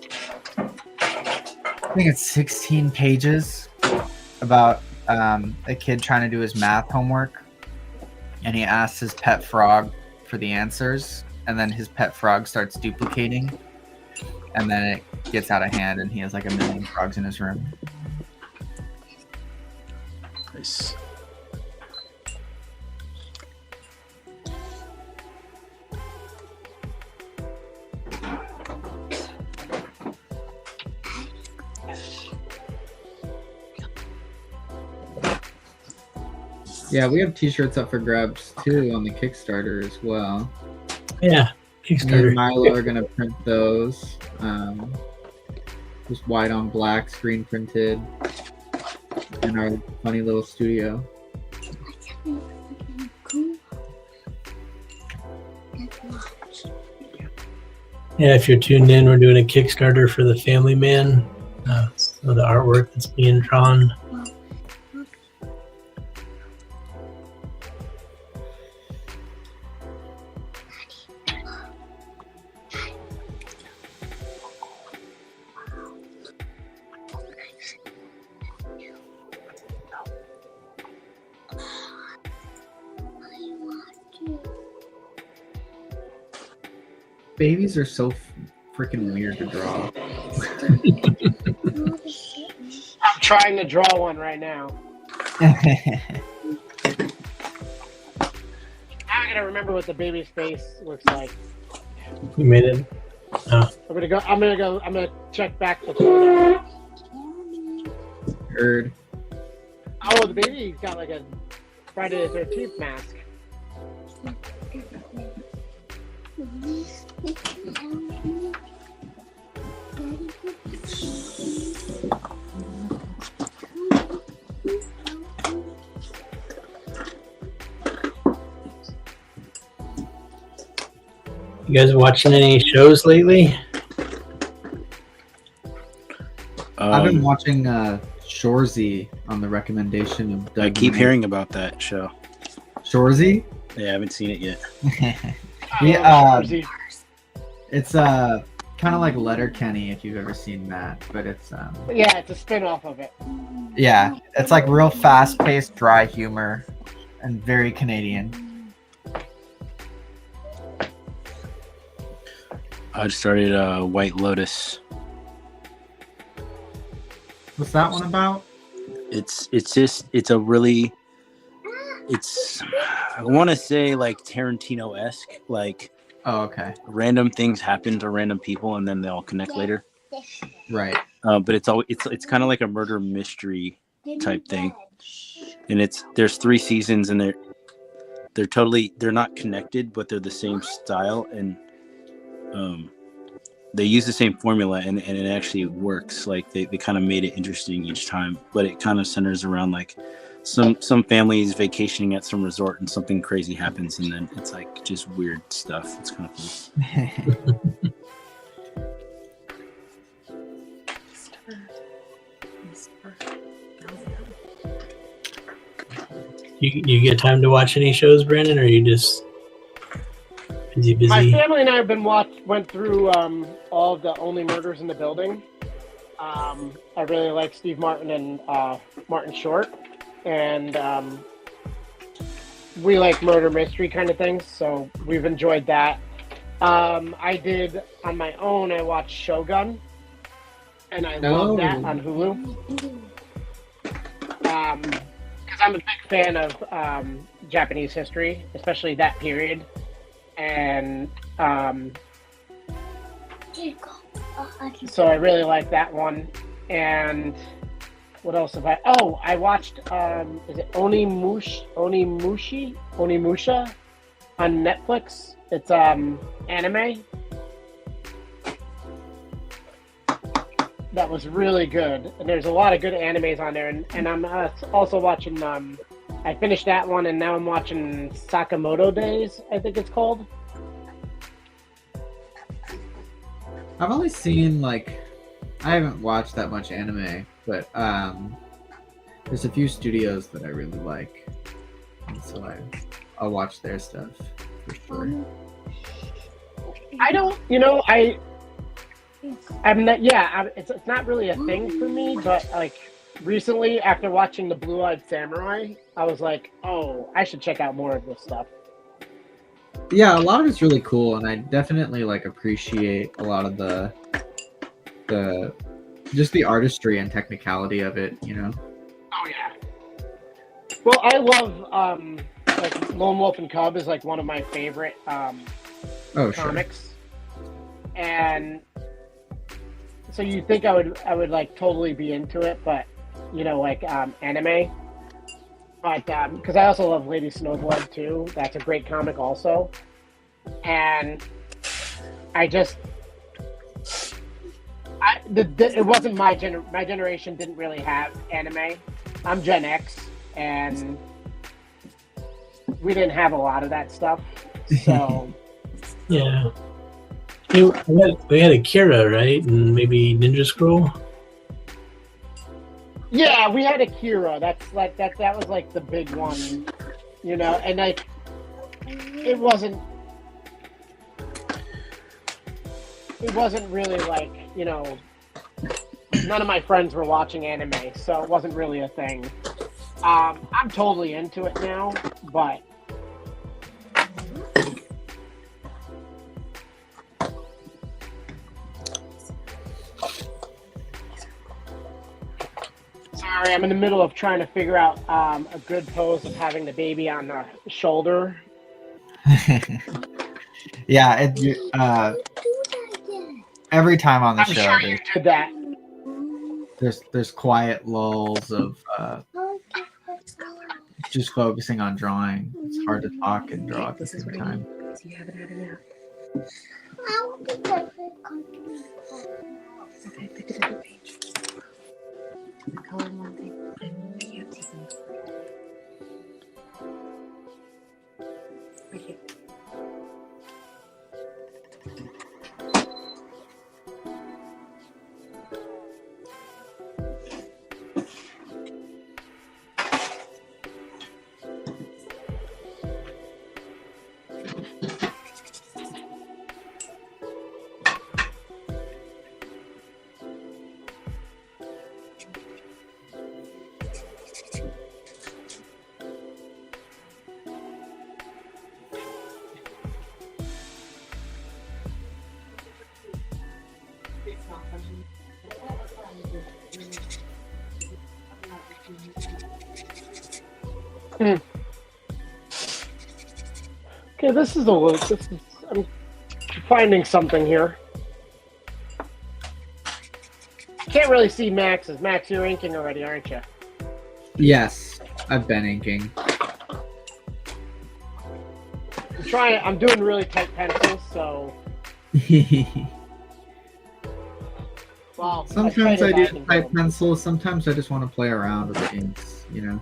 think it's 16 pages about a kid trying to do his math homework. And he asks his pet frog for the answers. And then his pet frog starts duplicating. And then it gets out of hand and he has like a million frogs in his room. nice. Yeah, we have t-shirts up for grabs too on the Kickstarter as well. Yeah. Me and Kickstarter. Milo are gonna print those. Just white on black, screen printed, in our funny little studio. Yeah, if you're tuned in, we're doing a Kickstarter for the Family Man. So the artwork that's being drawn. Babies are so freaking weird to draw. I'm trying to draw one right now. I gotta remember what the baby's face looks like. You made it. I'm gonna check back the photo. Heard. Oh, the baby's got like a Friday the 13th mask. You guys watching any shows lately? I've been watching Shoresy on the recommendation of Doug. I keep Knight. hearing about that show. Shoresy? Yeah, I haven't seen it yet. Yeah, it's kind of like Letterkenny if you've ever seen that, but it's Yeah, it's a spin-off of it. yeah, it's like real fast-paced, dry humor, and very Canadian. I started White Lotus. What's that one about? It's a really, I want to say like Tarantino-esque, like Oh, okay, random things happen to random people and then they all connect later. right. But it's kind of like a murder mystery type thing, and there's 3 seasons and they're not connected, but they're the same style, and they use the same formula, and it actually works. Like they kind of made it interesting each time, but it kind of centers around like some families vacationing at some resort and something crazy happens, and then it's like just weird stuff. It's kind of cool. You get time to watch any shows, Brandon, or are you just busy? My family and I went through all of the Only Murders in the Building. I really like Steve Martin and Martin Short, and we like murder mystery kind of things, so we've enjoyed that. I did on my own. I watched Shogun, and I love that on Hulu. Because I'm a big fan of Japanese history, especially that period, and so I really like that one. And what else have I? Oh, I watched. Is it Onimusha on Netflix? It's anime. That was really good, and there's a lot of good animes on there. And I'm also watching. I finished that one, and now I'm watching Sakamoto Days, I think it's called. I've only seen like, I haven't watched that much anime, but there's a few studios that I really like, and so I'll watch their stuff for sure. I don't, I'm not. Yeah, it's not really a thing for me, but like recently, after watching the Blue-Eyed Samurai, I was like, oh, I should check out more of this stuff. Yeah, a lot of it's really cool, and I definitely like appreciate a lot of the just the artistry and technicality of it, Oh yeah. Well, I love like Lone Wolf and Cub is like one of my favorite comics, and so you think I would like totally be into it, but like anime. But because I also love Lady Snowblood too. That's a great comic also. And it wasn't my generation didn't really have anime. I'm Gen X, and we didn't have a lot of that stuff. So yeah. We had Akira, right? And maybe Ninja Scroll. yeah, we had Akira. That's like that was like the big one, and like it wasn't really like, none of my friends were watching anime, so it wasn't really a thing. I'm totally into it now, but sorry, I'm in the middle of trying to figure out a good pose of having the baby on the shoulder. Yeah, every time on the I'm show, sure you did that. there's quiet lulls of just focusing on drawing. It's hard to talk and draw at the same time. So you haven't had enough. Okay, pick a different page. I'm coloring one thing. And you have taken. Right here. Okay, this is I'm finding something here. Can't really see Max's. Max, you're inking already, aren't you? Yes, I've been inking. I'm doing really tight pencils, so well. Sometimes I do can type pencils. Sometimes I just want to play around with the inks, you know.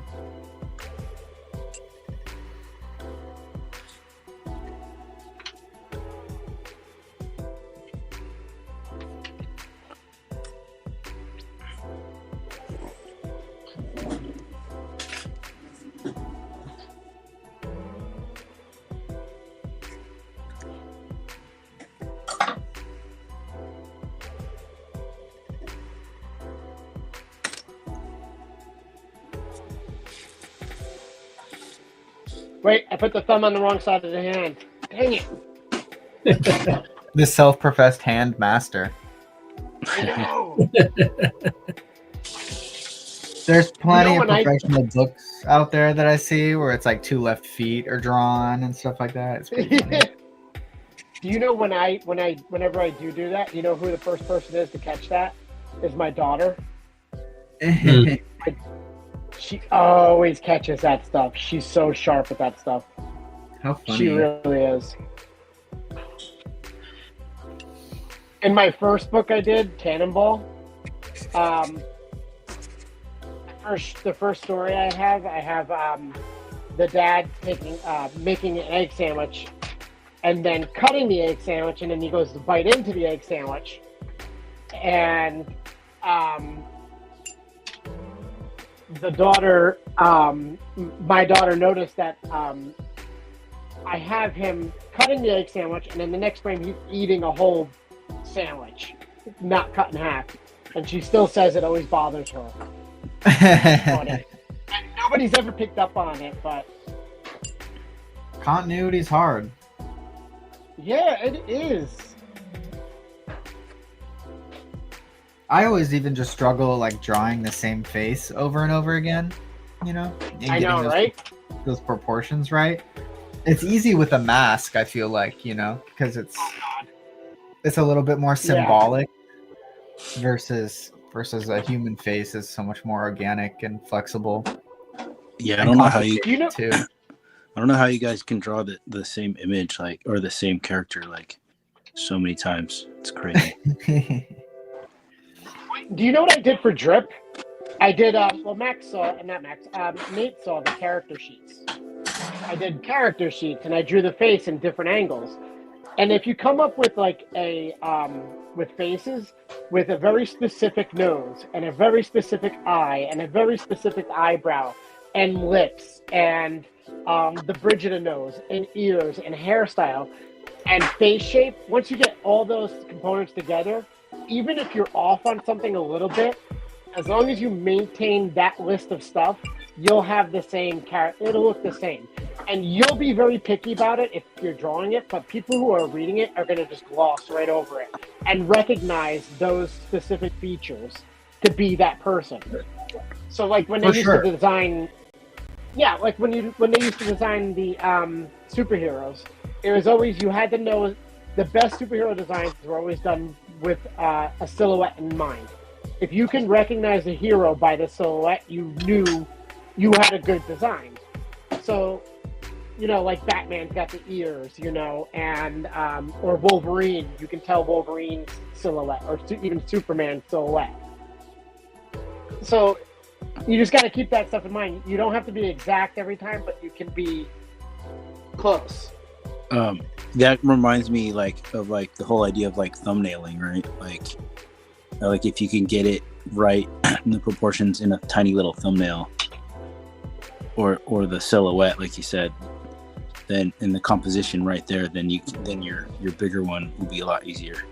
Wait, I put the thumb on the wrong side of the hand. Dang it! The self-professed hand master. I know. There's plenty You know, of when professional books out there that I see where it's like 2 left feet are drawn and stuff like that. It's pretty funny. Do you know whenever I do that, you know who the first person is to catch that? Is my daughter. She always catches that stuff. She's so sharp at that stuff. How funny. She really is. In my first book I did, Cannonball, the first story I have the dad making an egg sandwich and then cutting the egg sandwich, and then he goes to bite into the egg sandwich, and the daughter, my daughter noticed that I have him cutting the egg sandwich, and then the next frame he's eating a whole sandwich, not cut in half, and she still says it always bothers her. And nobody's ever picked up on it, but Continuity's hard. yeah, it is. I always even just struggle like drawing the same face over and over again, you know? And I know, getting right? those proportions right. It's easy with a mask, I feel like, you know, because it's a little bit more symbolic versus a human face is so much more organic and flexible. Yeah, I don't know how you too. I don't know how you guys can draw the same image like or the same character like so many times. It's crazy. Do you know what I did for Drip? I did, Nate saw the character sheets. I did character sheets, and I drew the face in different angles. And if you come up with like with faces with a very specific nose and a very specific eye and a very specific eyebrow and lips and the bridge of the nose and ears and hairstyle and face shape, once you get all those components together, even if you're off on something a little bit, as long as you maintain that list of stuff, you'll have the same character. It'll look the same. And you'll be very picky about it if you're drawing it, but people who are reading it are going to just gloss right over it and recognize those specific features to be that person. So like when they used to design, like when they used to design the superheroes, it was always, you had to know the best superhero designs were always done with a silhouette in mind. If you can recognize a hero by the silhouette, you knew you had a good design. So, like Batman's got the ears, and or Wolverine, you can tell Wolverine's silhouette, or even Superman's silhouette. So you just got to keep that stuff in mind. You don't have to be exact every time, but you can be close. That reminds me of the whole idea of thumbnailing, right? Like if you can get it right in the proportions in a tiny little thumbnail, or the silhouette, like you said, then in the composition right there, then your bigger one will be a lot easier.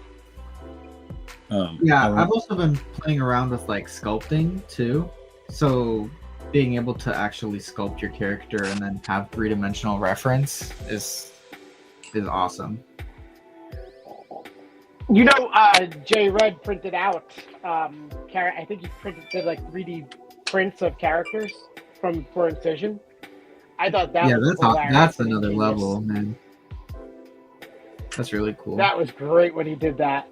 I've also been playing around with sculpting too. So being able to actually sculpt your character and then have 3-dimensional reference is awesome. Jay Red printed out I think he did 3D prints of characters for Incision. I thought that was hilarious. That's another level, man. That's really cool. That was great when he did that.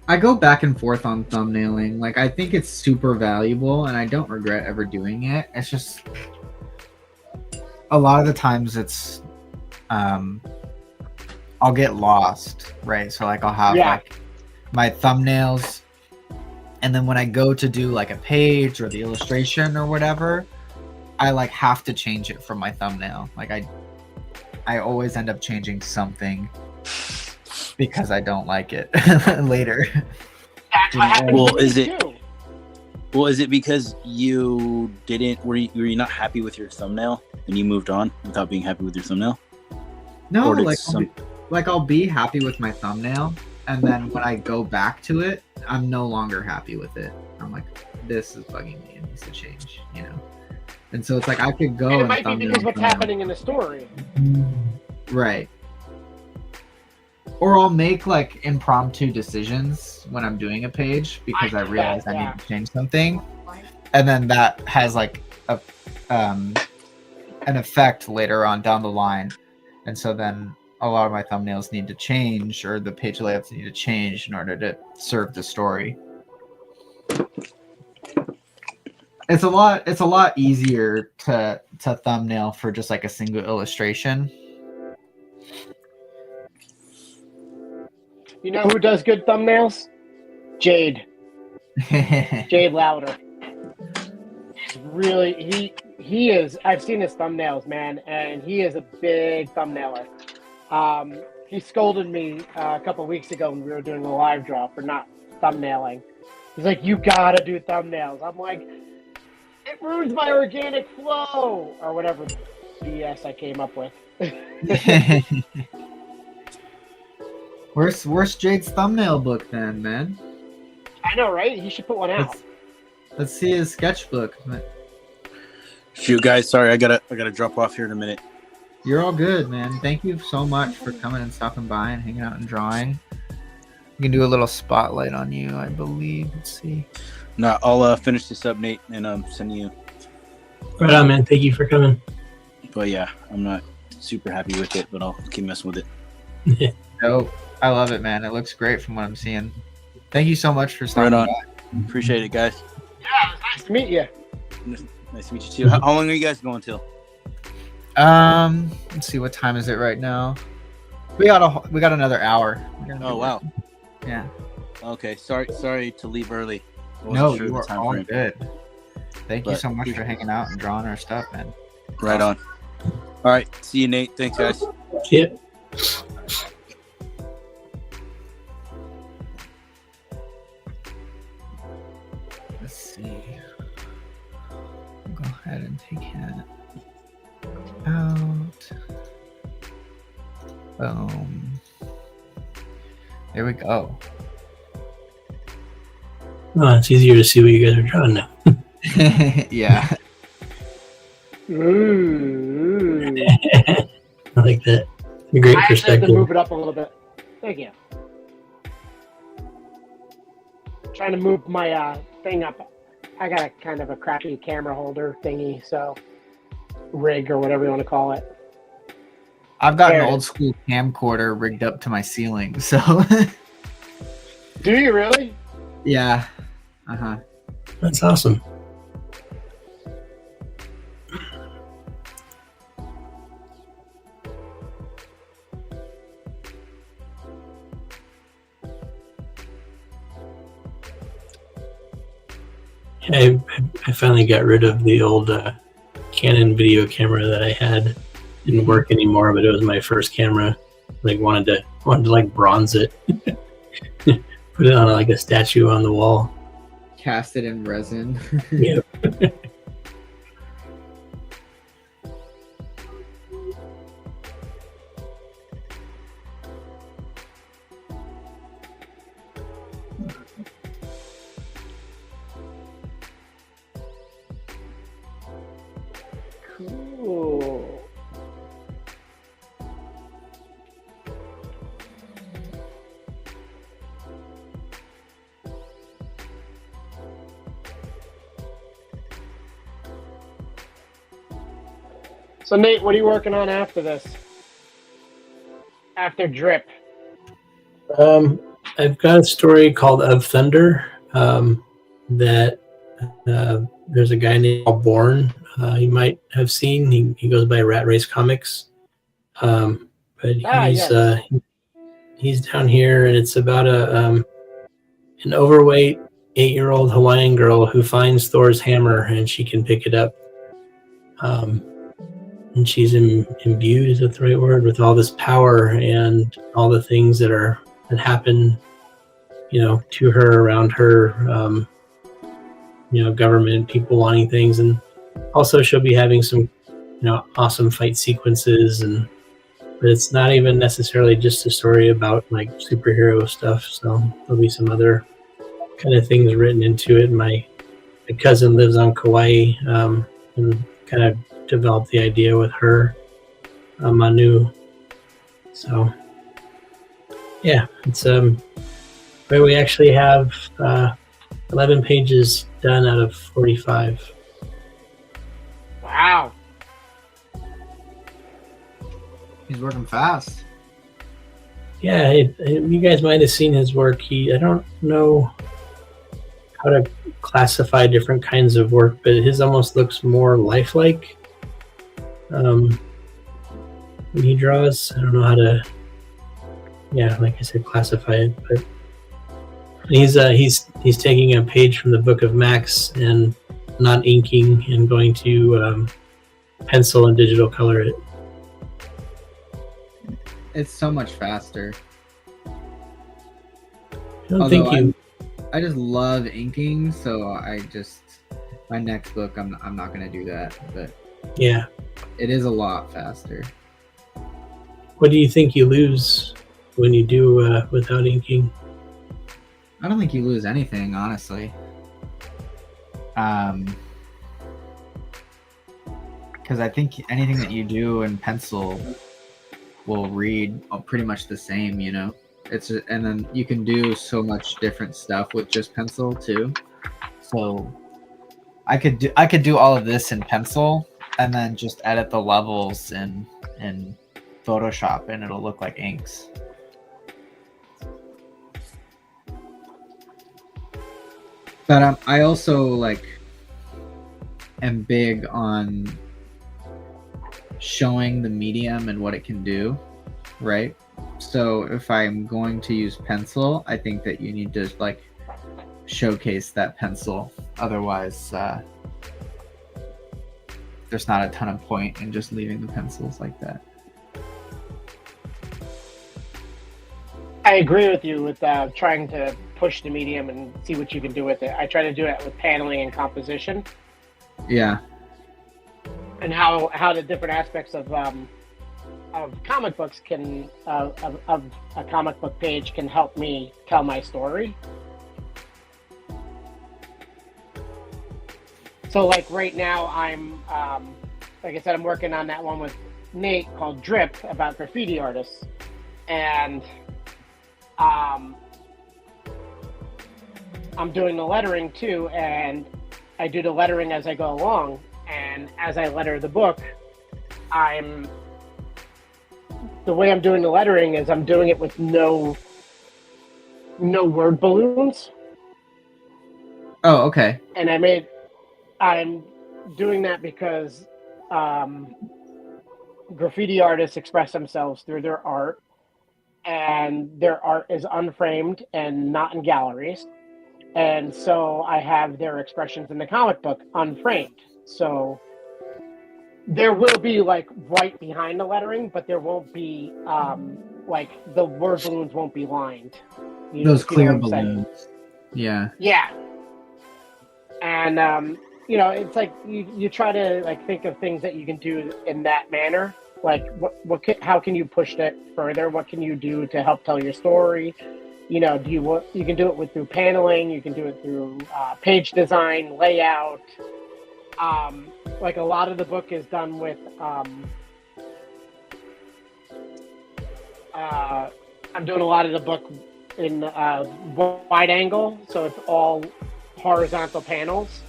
I go back and forth on thumbnailing. I think it's super valuable, and I don't regret ever doing it. It's just a lot of the times it's I'll get lost, right? So I'll have my thumbnails, and then when I go to do a page or the illustration or whatever, I have to change it from my thumbnail. I always end up changing something because I don't like it later. That's what happened. Well, is it because you didn't were you not happy with your thumbnail and you moved on without being happy with your thumbnail? No, I'll be happy with my thumbnail, and then when I go back to it, I'm no longer happy with it. I'm like, this is bugging me. It needs to change, And so it's I could go. And it might be because what's happening in the story. Right. Or I'll make impromptu decisions when I'm doing a page because I realize I need to change something, and then that has an effect later on down the line, and so then a lot of my thumbnails need to change, or the page layouts need to change in order to serve the story. It's a lot easier to thumbnail for just a single illustration. You know who does good thumbnails? Jade. Jade Louder. He's really he is. I've seen his thumbnails, man, and he is a big thumbnailer. He scolded me a couple weeks ago when we were doing a live draw for not thumbnailing. He's like, "You gotta do thumbnails." I'm like, "It ruins my organic flow," or whatever BS I came up with. Where's Jade's thumbnail book then, man? I know, right? He should put one out. Let's see his sketchbook. Shoot, guys, sorry, I gotta drop off here in a minute. You're all good, man. Thank you so much for coming and stopping by and hanging out and drawing. You can do a little spotlight on you, I believe. Let's see. No, I'll finish this up, Nate, and send you. Right on, man. Thank you for coming. But yeah, I'm not super happy with it, but I'll keep messing with it. Nope. I love it, man. It looks great from what I'm seeing. Thank you so much for stopping Right on. by. Appreciate it, guys. Yeah, it was nice to meet you. Nice to meet you too. How long are you guys going till? Let's see, what time is it right now? We got another hour. Oh wow. Yeah. Okay. Sorry to leave early. I wasn't No, sure you the are time all frame. good. Thank you But so much for hanging out and drawing our stuff, man. Right on. All right. See you, Nate. Thanks, guys. Yep. Let's see. I'll go ahead and take him out. Boom. There we go. Oh, it's easier to see what you guys are drawing now. Yeah. Ooh. I like that. A great I actually have to perspective. move it up a little bit. Thank you. Trying to move my thing up I got a kind of a crappy camera holder thingy, so rig or whatever you want to call it. I've got an There it old is. school camcorder rigged up to my ceiling, so Do you really? yeah. Uh-huh. That's awesome. I finally got rid of the old Canon video camera that I had. Didn't work anymore, but it was my first camera. Like wanted to like bronze it, put it on like a statue on the wall. Cast it in resin. Yep. Cool. So Nate, what are you working on after this? After Drip? I've got a story called Of Thunder that there's a guy named Paul Bourne. You might have seen. He goes by Rat Race Comics. But yes. He's down here, and it's about an overweight 8-year-old Hawaiian girl who finds Thor's hammer, and she can pick it up. And she's imbued, is that the right word, with all this power and all the things that happen, to her, around her, government, people wanting things. And also she'll be having some, awesome fight sequences, but it's not even necessarily just a story about like superhero stuff. So there'll be some other kind of things written into it. My cousin lives on Kauai, and kind of developed the idea with her, Manu. So yeah, it's but we actually have 11 pages done out of 45. Wow. He's working fast. Yeah, you guys might have seen his work. I don't know how to classify different kinds of work, but his almost looks more lifelike when he draws. I don't know how to, like I said, classify it. But he's taking a page from the Book of Max and not inking and going to pencil and digital color it. It's so much faster. I don't think I just love inking, so my next book I'm not gonna do that, but yeah. it is a lot faster. What do you think you lose when you do without inking? I don't think you lose anything, honestly. Because I think anything that you do in pencil will read pretty much the same, and then you can do so much different stuff with just pencil too. So I could do all of this in pencil and then just edit the levels in Photoshop, and it'll look like inks. But I also am big on showing the medium and what it can do, right? So if I'm going to use pencil, I think that you need to showcase that pencil. Otherwise, there's not a ton of point in just leaving the pencils like that. I agree with you with trying to push the medium and see what you can do with it. I try to do it with paneling and composition. Yeah. And how the different aspects of comic books can of a comic book page can help me tell my story. So right now I'm like I said, I'm working on that one with Nate called Drip about graffiti artists, and I'm doing the lettering too, and I do the lettering as I go along, and as I letter the book, the way I'm doing the lettering is I'm doing it with no word balloons. Oh, okay. And I'm doing that because graffiti artists express themselves through their art, and their art is unframed and not in galleries. And so I have their expressions in the comic book unframed. So there will be like white behind the lettering, but there won't be like the word balloons won't be lined. Those if you know clear what I'm saying. balloons. Yeah. Yeah. And you know, it's like you try to like think of things that you can do in that manner. Like how can you push that further? What can you do to help tell your story? You know, you can do it through paneling, you can do it through page design, layout. Like a lot of the book is done with I'm doing a lot of the book in wide angle, so it's all horizontal panels.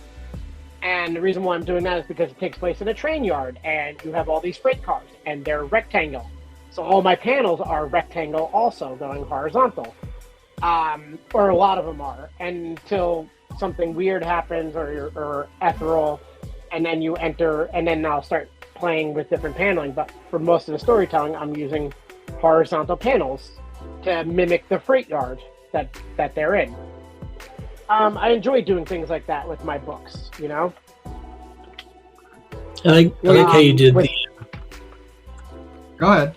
And the reason why I'm doing that is because it takes place in a train yard, and you have all these freight cars, and they're rectangle. So all my panels are rectangle also, going horizontal. Or a lot of them are, until something weird happens or ethereal, and then you enter, and then I'll start playing with different paneling. But for most of the storytelling, I'm using horizontal panels to mimic the freight yard that they're in. I enjoy doing things like that with my books, you know? I like how you did the. Go ahead.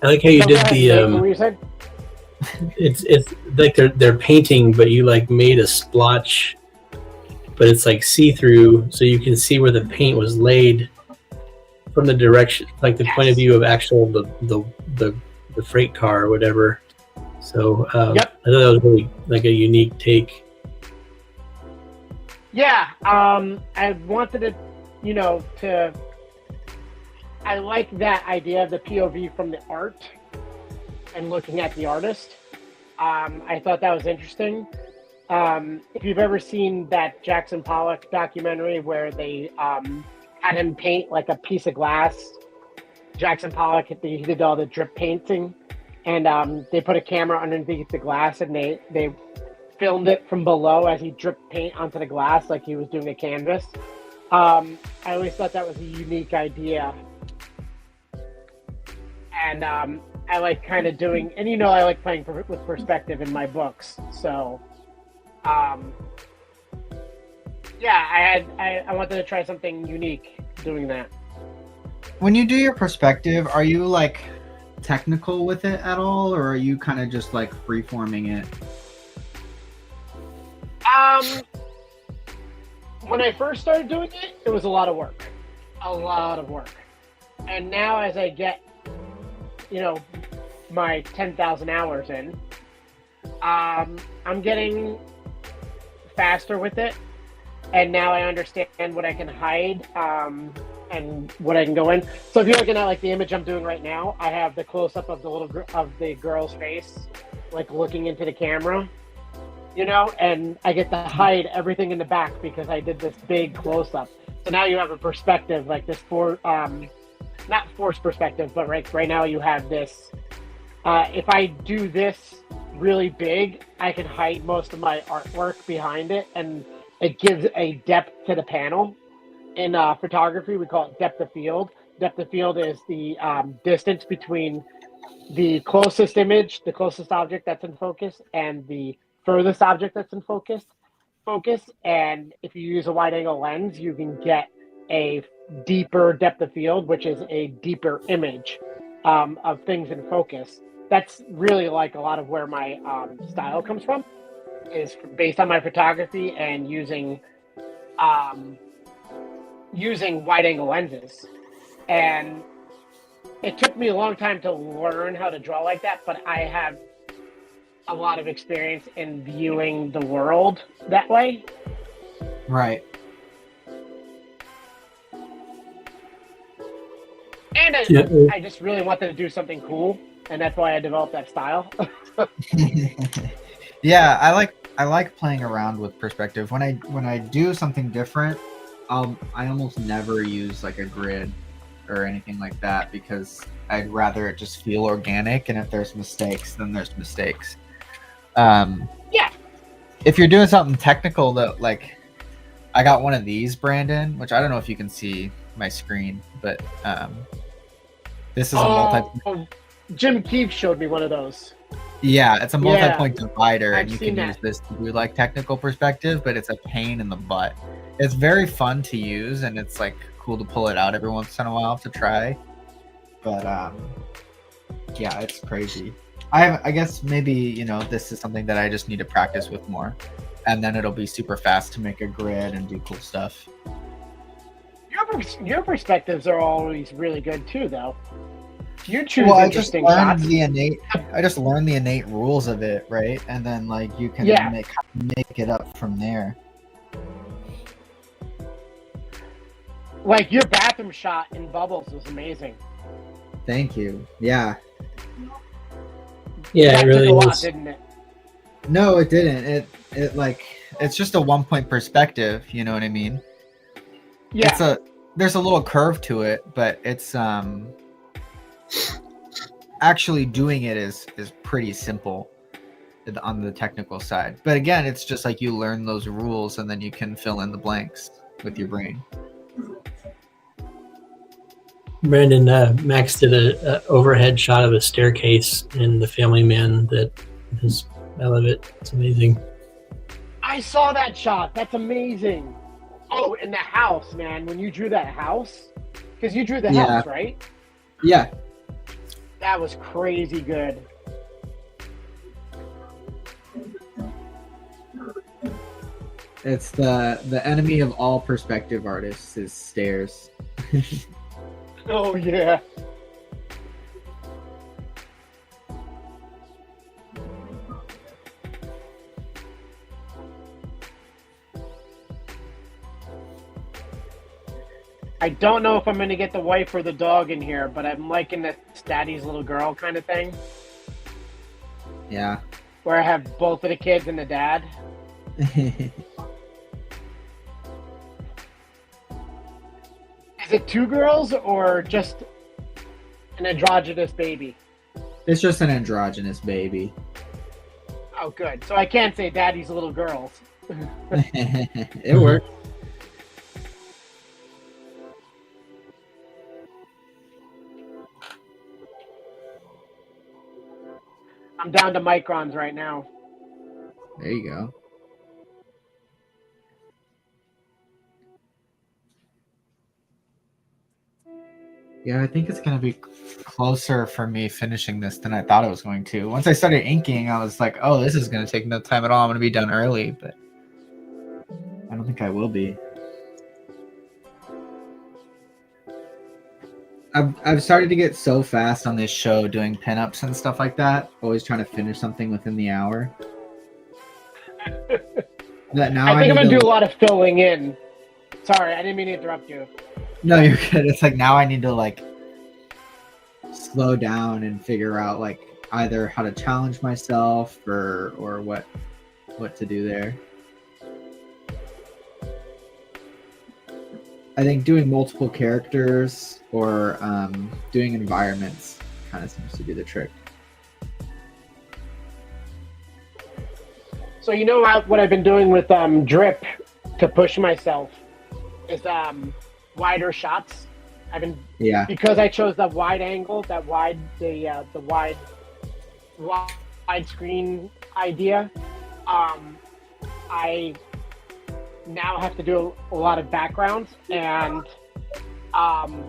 I like how you did the. What you said? It's like they're painting, but you like made a splotch, but it's like see through, so you can see where the paint was laid from the direction, like the point of view of actual the freight car or whatever. So Yep. I thought that was really like a unique take. Yeah, I wanted to, you know, I like that idea of the POV from the art and looking at the artist. I thought that was interesting. If you've ever seen that Jackson Pollock documentary where they had him paint like a piece of glass, Jackson Pollock, he did all the drip painting, and they put a camera underneath the glass, and they filmed it from below as he dripped paint onto the glass like he was doing a canvas. I always thought that was a unique idea. And I like kind of doing, and you know, I like playing with perspective in my books. So, yeah, I wanted to try something unique doing that. When you do your perspective, are you like technical with it at all, or are you kind of just like free-forming it? When I first started doing it, it was a lot of work. And now as I get, you know, my 10,000 hours in, I'm getting faster with it. And now I understand what I can hide and what I can go in. So if you're looking at like the image I'm doing right now, I have the close-up of the girl's face, like looking into the camera. You know, and I get to hide everything in the back because I did this big close-up. So now you have a perspective, like this not forced perspective, but right now you have this. If I do this really big, I can hide most of my artwork behind it, and it gives a depth to the panel. In photography, we call it depth of field. Depth of field is the distance between the closest image, the closest object that's in focus, and the furthest object that's in focus. And if you use a wide angle lens, you can get a deeper depth of field, which is a deeper image of things in focus. That's really like a lot of where my style comes from, is based on my photography and using wide angle lenses. And it took me a long time to learn how to draw like that, but I have a lot of experience in viewing the world that way. Right. And I just really wanted to do something cool, and that's why I developed that style. Yeah, I like playing around with perspective. When I do something different, I almost never use like a grid or anything like that because I'd rather it just feel organic. And if there's mistakes, then there's mistakes. Yeah. If you're doing something technical, though, like I got one of these, Brandon, which I don't know if you can see my screen, but this is a multi. Jim Keefe showed me one of those. Yeah, it's a multi-point divider, I've and you seen can use this to do like technical perspective, but it's a pain in the butt. It's very fun to use, and it's like cool to pull it out every once in a while to try. But yeah, it's crazy. I guess maybe this is something that I just need to practice with more, and then it'll be super fast to make a grid and do cool stuff. Your perspectives are always really good too, though. You choose Well, interesting shots. I just learned the innate rules of it, right? And then like you can make it up from there. Like your bathroom shot in Bubbles was amazing. Thank you. Yeah. Yeah, That it really took a lot, is. didn't it? No, it didn't. It like it's just a 1-point perspective. You know what I mean? Yeah. There's a little curve to it, but it's actually doing it is pretty simple on the technical side. But again, it's just like you learn those rules and then you can fill in the blanks with your brain. Brandon, Max did a overhead shot of a staircase in The Family Man. I love it. It's amazing. I saw that shot. That's amazing. Oh, in the house, man. When you drew that house, because you drew the house, right? Yeah. That was crazy good. It's the enemy of all perspective artists is stairs. Oh yeah. I don't know if I'm going to get the wife or the dog in here, but I'm liking the daddy's little girl kind of thing, Yeah. where I have both of the kids and the dad. Is it two girls or just an androgynous baby? It's just an androgynous baby. Oh, good. So I can't say daddy's little girls. It works. I'm down to microns right now. There you go. Yeah, I think it's gonna be closer for me finishing this than I thought it was going to. Once I started inking, I was like, "Oh, this is gonna take no time at all. I'm gonna be done early," but I don't think I will be. I've started to get so fast on this show doing pinups and stuff like that. Always trying to finish something within the hour. That now I think I'm need going to to- do a lot of filling in. Sorry, I didn't mean to interrupt you. No, you're good. It's like now I need to like slow down and figure out like either how to challenge myself or what to do there. I think doing multiple characters or doing environments kind of seems to be the trick. So you know what I've been doing with drip to push myself is wider shots. I've been because I chose that wide angle, the wide screen idea. I now have to do a lot of backgrounds, and I'm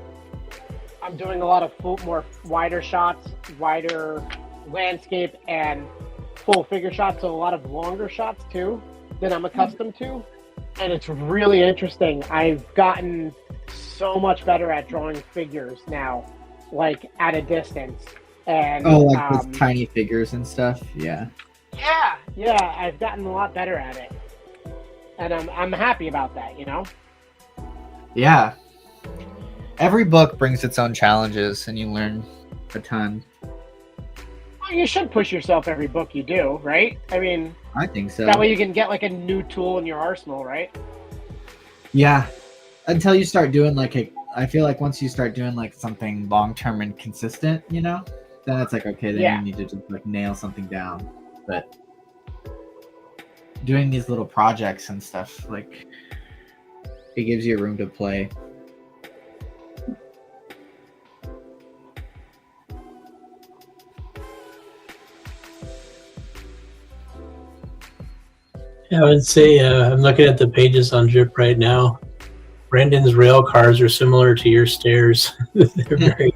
doing a lot of more wider shots, wider landscape, and full figure shots, so a lot of longer shots too than I'm accustomed to, and it's really interesting. I've gotten so much better at drawing figures now, like at a distance, and with tiny figures and stuff. Yeah, I've gotten a lot better at it, and I'm happy about that. Yeah. Every book brings its own challenges, and you learn a ton. Well, you should push yourself every book you do, right? I mean, I think so. That way you can get like a new tool in your arsenal, right? Yeah. Until you start doing I feel like once you start doing like something long term and consistent, then it's like, okay, then Yeah. you need to just like nail something down. But doing these little projects and stuff, like, it gives you room to play. I would say I'm looking at the pages on Drip right now. Brandon's rail cars are similar to your stairs. They're very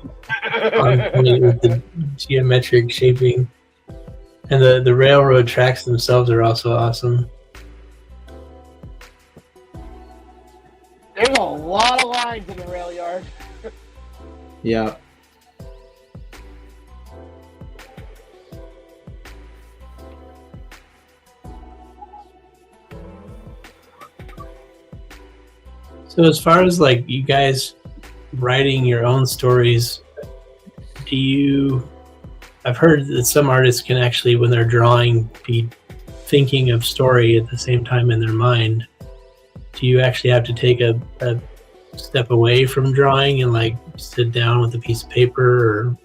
on point with the geometric shaping. And the railroad tracks themselves are also awesome. There's a lot of lines in the rail yard. Yeah. So as far as like you guys writing your own stories, I've heard that some artists can actually, when they're drawing, be thinking of story at the same time in their mind. Do you actually have to take a step away from drawing and like sit down with a piece of paper or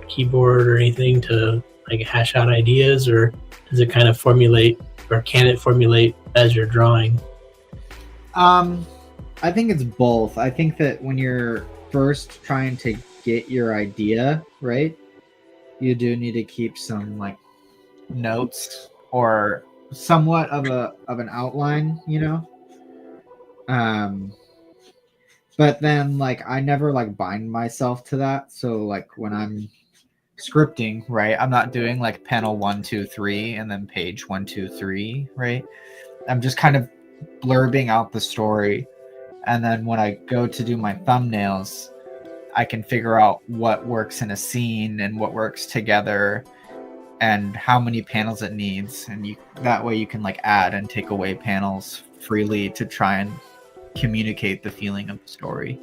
keyboard or anything to like hash out ideas, or does it kind of formulate, or can it formulate as you're drawing? I think it's both. I think that when you're first trying to get your idea right, you do need to keep some like notes or somewhat of an outline, but then like I never like bind myself to that. So like when I'm scripting, right, I'm not doing like panel 1 2 3 and then page 1 2 3, right? I'm just kind of blurbing out the story, and then when I go to do my thumbnails, I can figure out what works in a scene and what works together and how many panels it needs, and that way you can like add and take away panels freely to try and communicate the feeling of the story,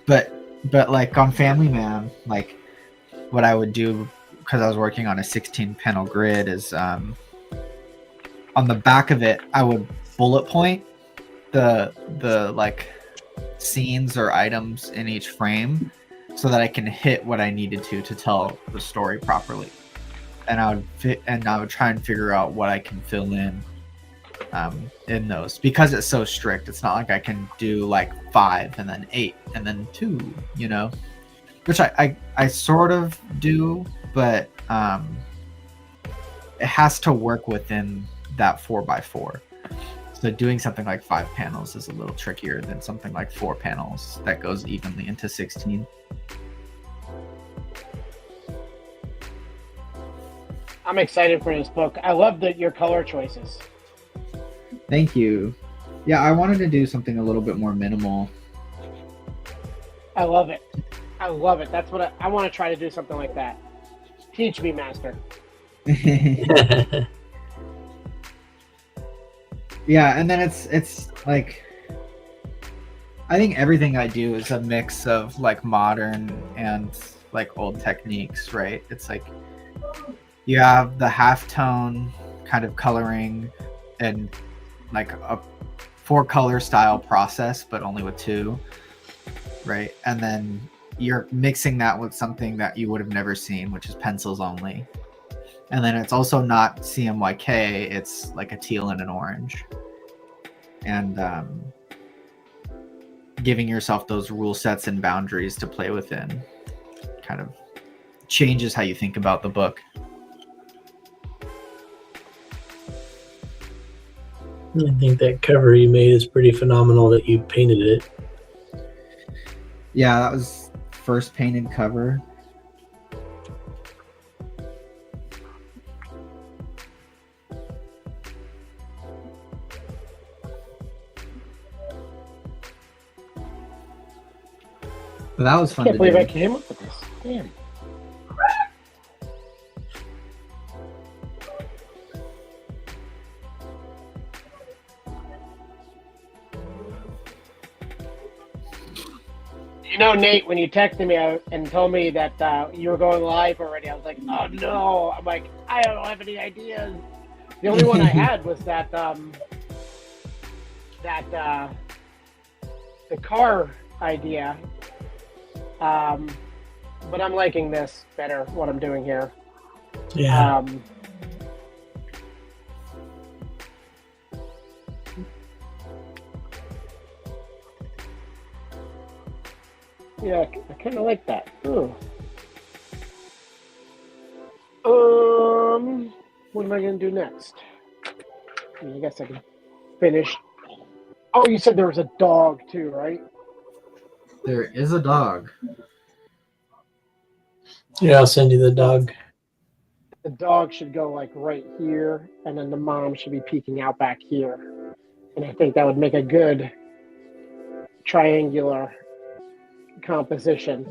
but like on Family Man, like what I would do, because I was working on a 16 panel grid, is on the back of it I would bullet point the like scenes or items in each frame so that I can hit what I needed to tell the story properly, and I would try and figure out what I can fill in those, because it's so strict. It's not like I can do like 5 and then 8 and then 2, which I sort of do, but it has to work within that 4x4. So doing something like 5 panels is a little trickier than something like 4 panels that goes evenly into 16. I'm excited for this book. I love your color choices. Thank you. Yeah, I wanted to do something a little bit more minimal. I love it. I love it. That's what I want to try to do, something like that. Teach me, master. Yeah, and then it's like, I think everything I do is a mix of like modern and like old techniques, right? It's like you have the halftone kind of coloring and like a 4-color style process, but only with 2, right? And then you're mixing that with something that you would have never seen, which is pencils only. And then it's also not CMYK, it's like a teal and an orange. And giving yourself those rule sets and boundaries to play within kind of changes how you think about the book. I think that cover you made is pretty phenomenal that you painted it. Yeah, that was first painted cover. But that was fun. I can't believe I came up with this. Damn. You know, Nate, when you texted me and told me that you were going live already, I was like, oh no. I'm like, I don't have any ideas. The only one I had was that the car idea. But I'm liking this better, what I'm doing here. Yeah. Yeah, I kind of like that. Ooh. What am I gonna do next? I guess I can finish. Oh, you said there was a dog too, right? There is a dog. Yeah, I'll send you the dog. The dog should go like right here, and then the mom should be peeking out back here. And I think that would make a good triangular composition.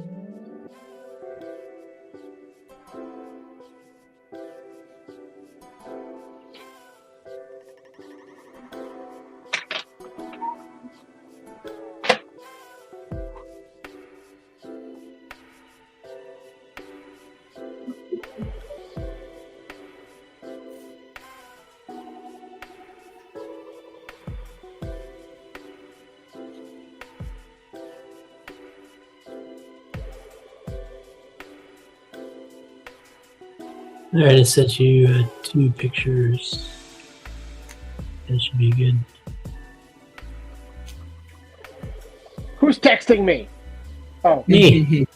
All right, I sent you 2 pictures. That should be good. Who's texting me? Oh, Me.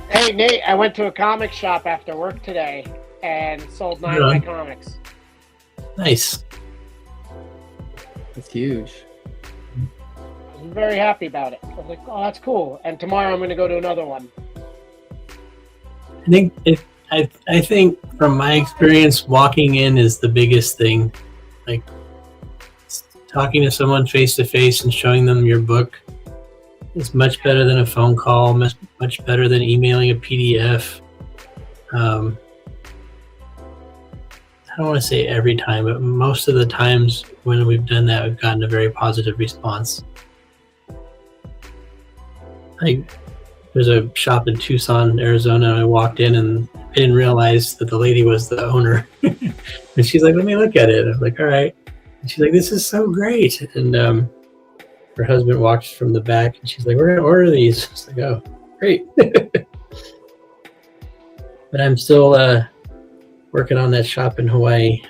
hey Nate, I went to a comic shop after work today and sold 9 of my comics. Nice. It's huge. I'm very happy about it. I was like, oh, that's cool. And tomorrow I'm going to go to another one. I think from my experience, walking in is the biggest thing. Like talking to someone face to face and showing them your book is much better than a phone call. Much better than emailing a PDF. I don't want to say every time, but most of the times when we've done that, we've gotten a very positive response. There's a shop in Tucson, Arizona, and I walked in and I didn't realize that the lady was the owner. And she's like, let me look at it. I was like, all right. And she's like, this is so great. And her husband walks from the back and she's like, we're going to order these. I was like, oh, great. But I'm still working on that shop in Hawaii.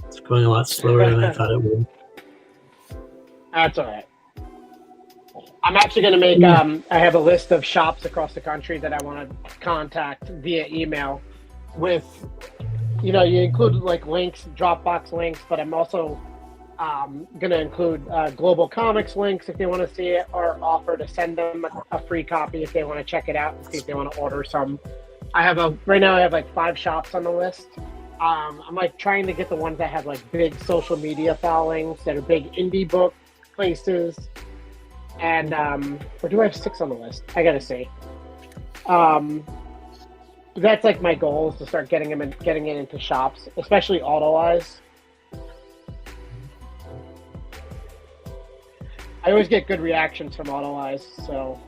It's going a lot slower than I thought it would. That's all right. I'm actually going to make, I have a list of shops across the country that I want to contact via email with, you include like links, Dropbox links, but I'm also going to include Global Comics links if they want to see it, or offer to send them a free copy if they want to check it out and see if they want to order some. Right now I have like 5 shops on the list. I'm like trying to get the ones that have like big social media followings, that are big indie book places. And or do I have 6 on the list? I gotta see. That's like my goal, is to start getting it into shops, especially AutoEyes. I always get good reactions from AutoEyes, so.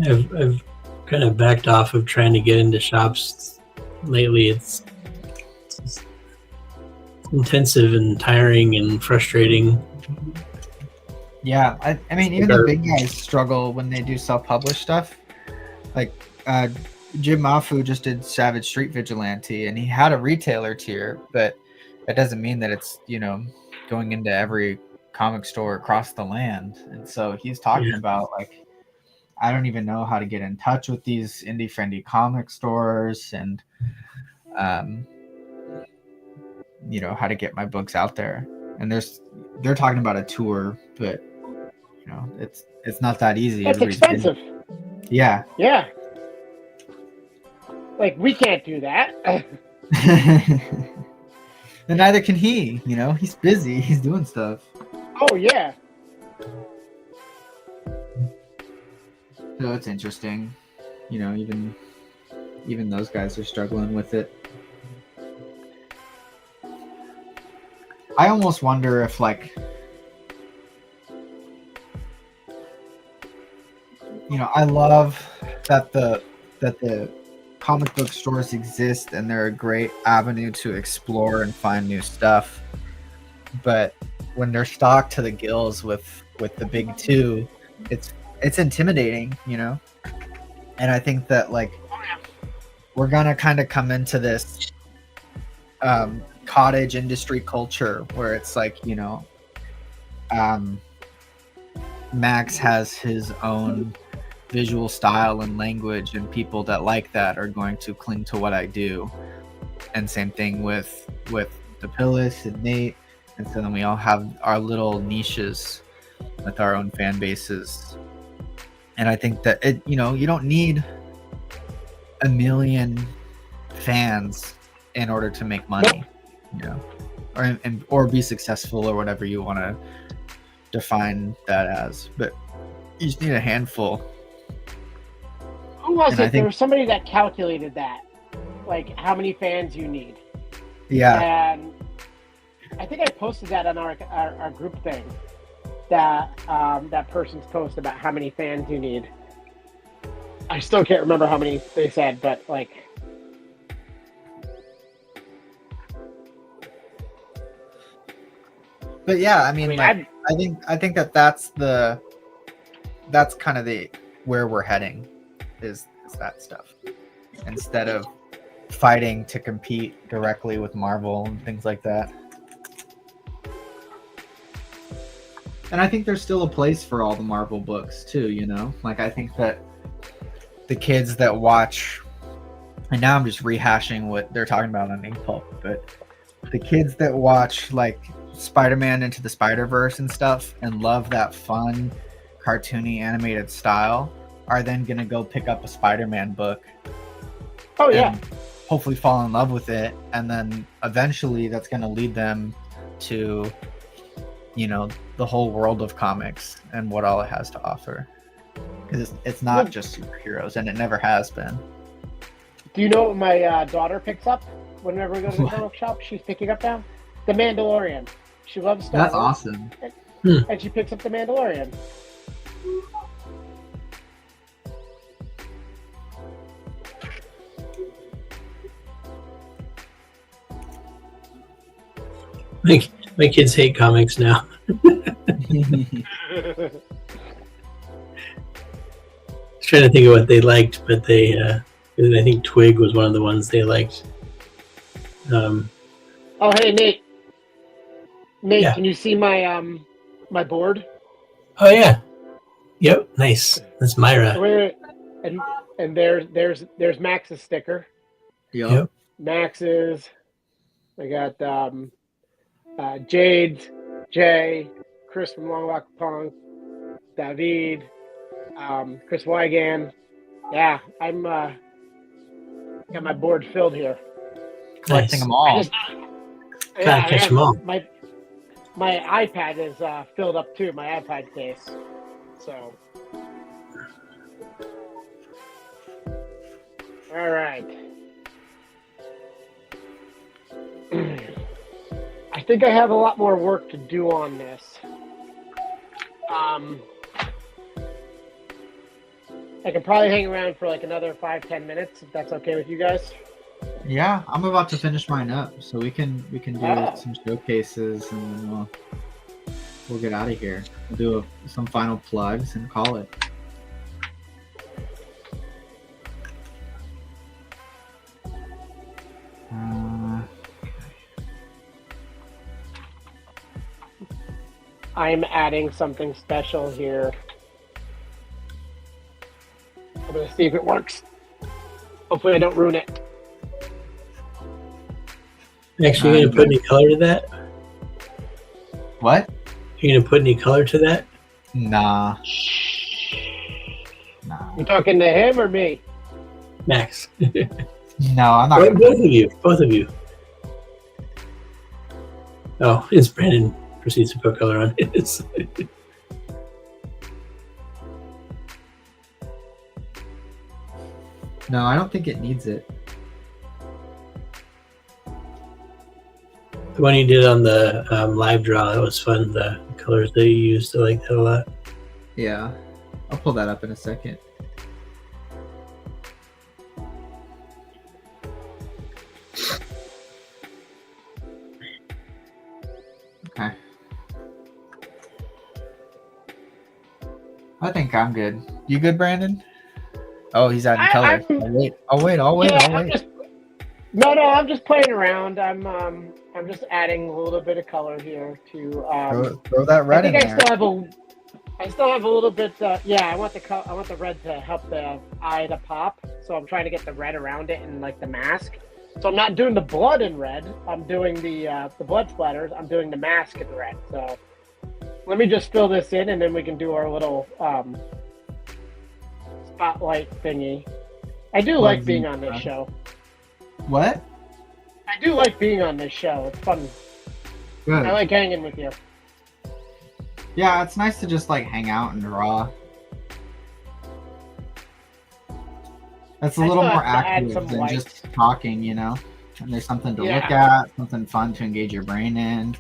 I've kind of backed off of trying to get into shops lately. It's intensive and tiring and frustrating. Yeah, I mean, even the big guys struggle when they do self-published stuff. Like Jim Mafu just did Savage Street Vigilante, and he had a retailer tier, but that doesn't mean that it's going into every comic store across the land. And so he's talking about like, I don't even know how to get in touch with these indie friendly comic stores, and how to get my books out there. And they're talking about a tour, but it's not that easy. It's expensive. Yeah. Yeah. Like, we can't do that. And neither can he. He's busy. He's doing stuff. Oh yeah. So it's interesting. You know, even those guys are struggling with it. I almost wonder if like, you know, I love that the comic book stores exist and they're a great avenue to explore and find new stuff. But when they're stocked to the gills with the big two, it's intimidating, you know. And I think that like we're gonna kind of come into this cottage industry culture where it's like, you know, Max has his own visual style and language, and people that like that are going to cling to what I do. And same thing with Depillis and Nate. And so then we all have our little niches with our own fan bases. And I think that it, you know, you don't need a million fans in order to make money, you know, or be successful or whatever you want to define that as. But you just need a handful. Who was And I it? think- There was somebody that calculated that, like how many fans you need. Yeah. And I think I posted that on our group thing. That person's post about how many fans you need. I still can't remember how many they said, but like. But yeah, I mean, like, I'd- I think that's kind of the where we're heading is that stuff, instead of fighting to compete directly with Marvel and things like that. And I think there's still a place for all the Marvel books too, you know? Like, I think that the kids that watch, and now I'm just rehashing what they're talking about on Ink Pulp, but the kids that watch like Spider-Man Into the Spider-Verse and stuff and love that fun, cartoony, animated style are then gonna go pick up a Spider-Man book Oh yeah. and hopefully fall in love with it, and then eventually that's gonna lead them to, you know, the whole world of comics and what all it has to offer. Because it's not just superheroes, and it never has been. Do you know what my daughter picks up whenever we go to the What? comic shop? She's picking up now The Mandalorian. She loves Star That's Wars, awesome. and she picks up The Mandalorian. My kids hate comics now. I was trying to think of what they liked, but they, I think Twig was one of the ones they liked. Oh hey Nate. Nate, Yeah. can you see my my board? Oh yeah, yep, nice. That's Myra. Wait, and there's Max's sticker. Yep. Max's. I got Jade, Jay, Chris from Long Walk Punk, David, Chris Wygan. Yeah, I'm got my board filled here. Collecting Nice. them all. Gotta catch 'em all. My iPad is filled up too. My iPad case. So. All right. I think I have a lot more work to do on this. I can probably hang around for like another 5-10 minutes if that's okay with you guys. Yeah, I'm about to finish mine up, so we can do Oh. some showcases, and then we'll get out of here. We'll do some final plugs and call it. I'm adding something special here. I'm gonna see if it works. Hopefully I don't ruin it. Actually, you gonna put any color to that? What? You gonna put any color to that? Nah. Nah. You talking to him or me? Max. No, I'm not. Both of you. Both of you. Oh, it's Brandon proceeds to put color on his. No, I don't think it needs it. The one you did on the live draw, that was fun. The colors that you used, I like that a lot. Yeah. I'll pull that up in a second. Okay. I think I'm good. You good, Brandon? Oh, he's adding color. I'll wait. No, I'm just playing around. I'm just adding a little bit of color here to. Throw that red in there. I still have a little bit. Yeah, I want the red to help the eye to pop. So I'm trying to get the red around it and like the mask. So I'm not doing the blood in red. I'm doing the blood splatters. I'm doing the mask in red. So let me just fill this in, and then we can do our little spotlight thingy. I do like being on this show. What? I do like being on this show. It's fun. Good. I like hanging with you. Yeah, it's nice to just like hang out and draw. That's a little more active than just talking, you know? And there's something to look at, something fun to engage your brain in.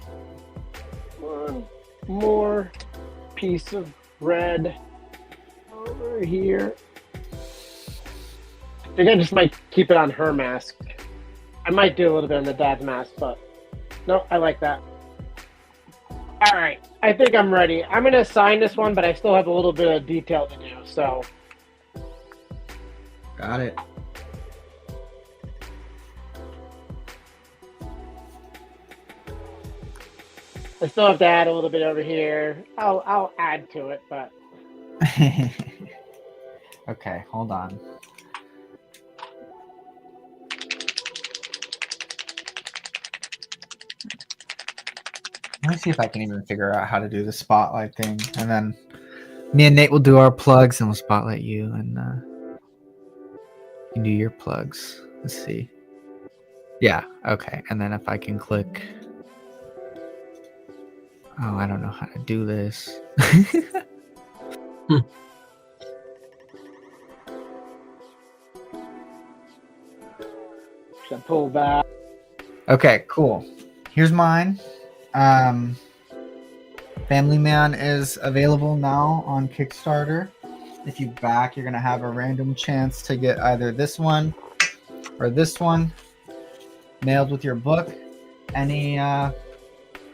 One more piece of red over here. I think I just might keep it on her mask. I might do a little bit on the dad's mask, but no, I like that. All right, I think I'm ready. I'm going to assign this one, but I still have a little bit of detail to do, so. Got it. I still have to add a little bit over here. I'll add to it, but. Okay, hold on. Let me see if I can even figure out how to do the spotlight thing. And then me and Nate will do our plugs and we'll spotlight you and you can do your plugs. Let's see. Yeah, okay. And then if I can click. Oh, I don't know how to do this. Should pull back. Okay, cool. Here's mine. Family Man is available now on Kickstarter. If you back, you're gonna have a random chance to get either this one or this one mailed with your book. Any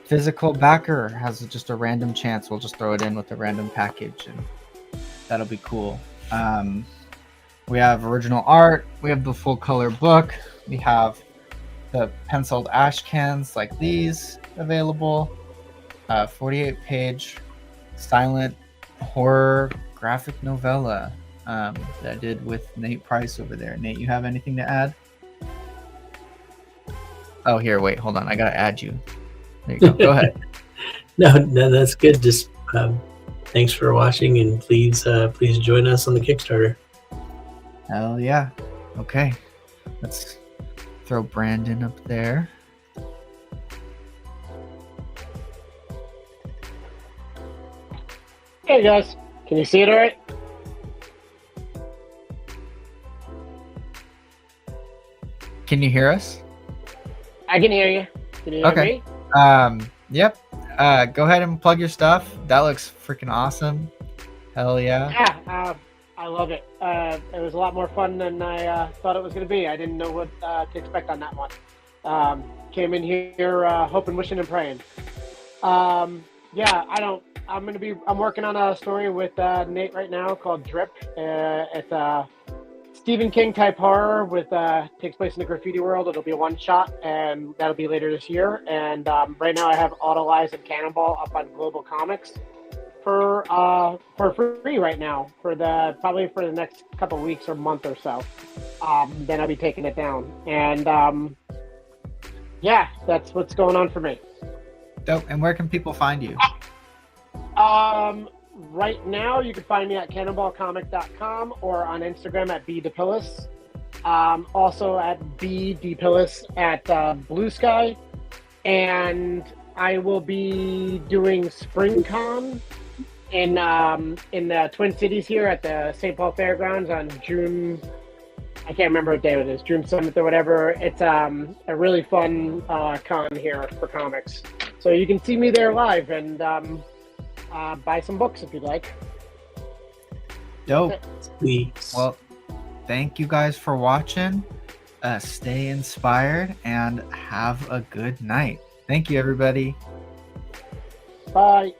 physical backer has just a random chance. We'll just throw it in with a random package and that'll be cool. We have original art. We have the full color book. We have the penciled ash cans like these available. 48-page silent horror graphic novella that I did with Nate Price over there. Nate, you have anything to add? Oh, here, wait, hold on. I gotta add you. There you go. Go ahead. No, that's good. Just thanks for watching, and please join us on the Kickstarter. Hell yeah. Okay, let's throw Brandon up there. Hey guys, can you see it all right? Can you hear us? I can hear you. Can you hear Okay. me? Yep. Go ahead and plug your stuff. That looks freaking awesome. Hell yeah. Yeah, I love it. It was a lot more fun than I thought it was going to be. I didn't know what to expect on that one. Came in here hoping, wishing, and praying. Yeah, I'm working on a story with Nate right now called Drip. It's a Stephen King type horror with takes place in the graffiti world. It'll be a one shot, and that'll be later this year. And right now I have Autolize and Cannonball up on Global Comics for free right now probably for the next couple of weeks or month or so. Then I'll be taking it down. And yeah, that's what's going on for me. Dope. And where can people find you? Right now you can find me at cannonballcomic.com or on Instagram at bdepillis. Also at bdepillis at Blue Sky. And I will be doing SpringCon in the Twin Cities here at the St. Paul Fairgrounds on June. I can't remember what day it is, June 7th or whatever. It's a really fun con here for comics. So you can see me there live and buy some books if you'd like. Dope. Sweet. Well, thank you guys for watching. Stay inspired and have a good night. Thank you, everybody. Bye.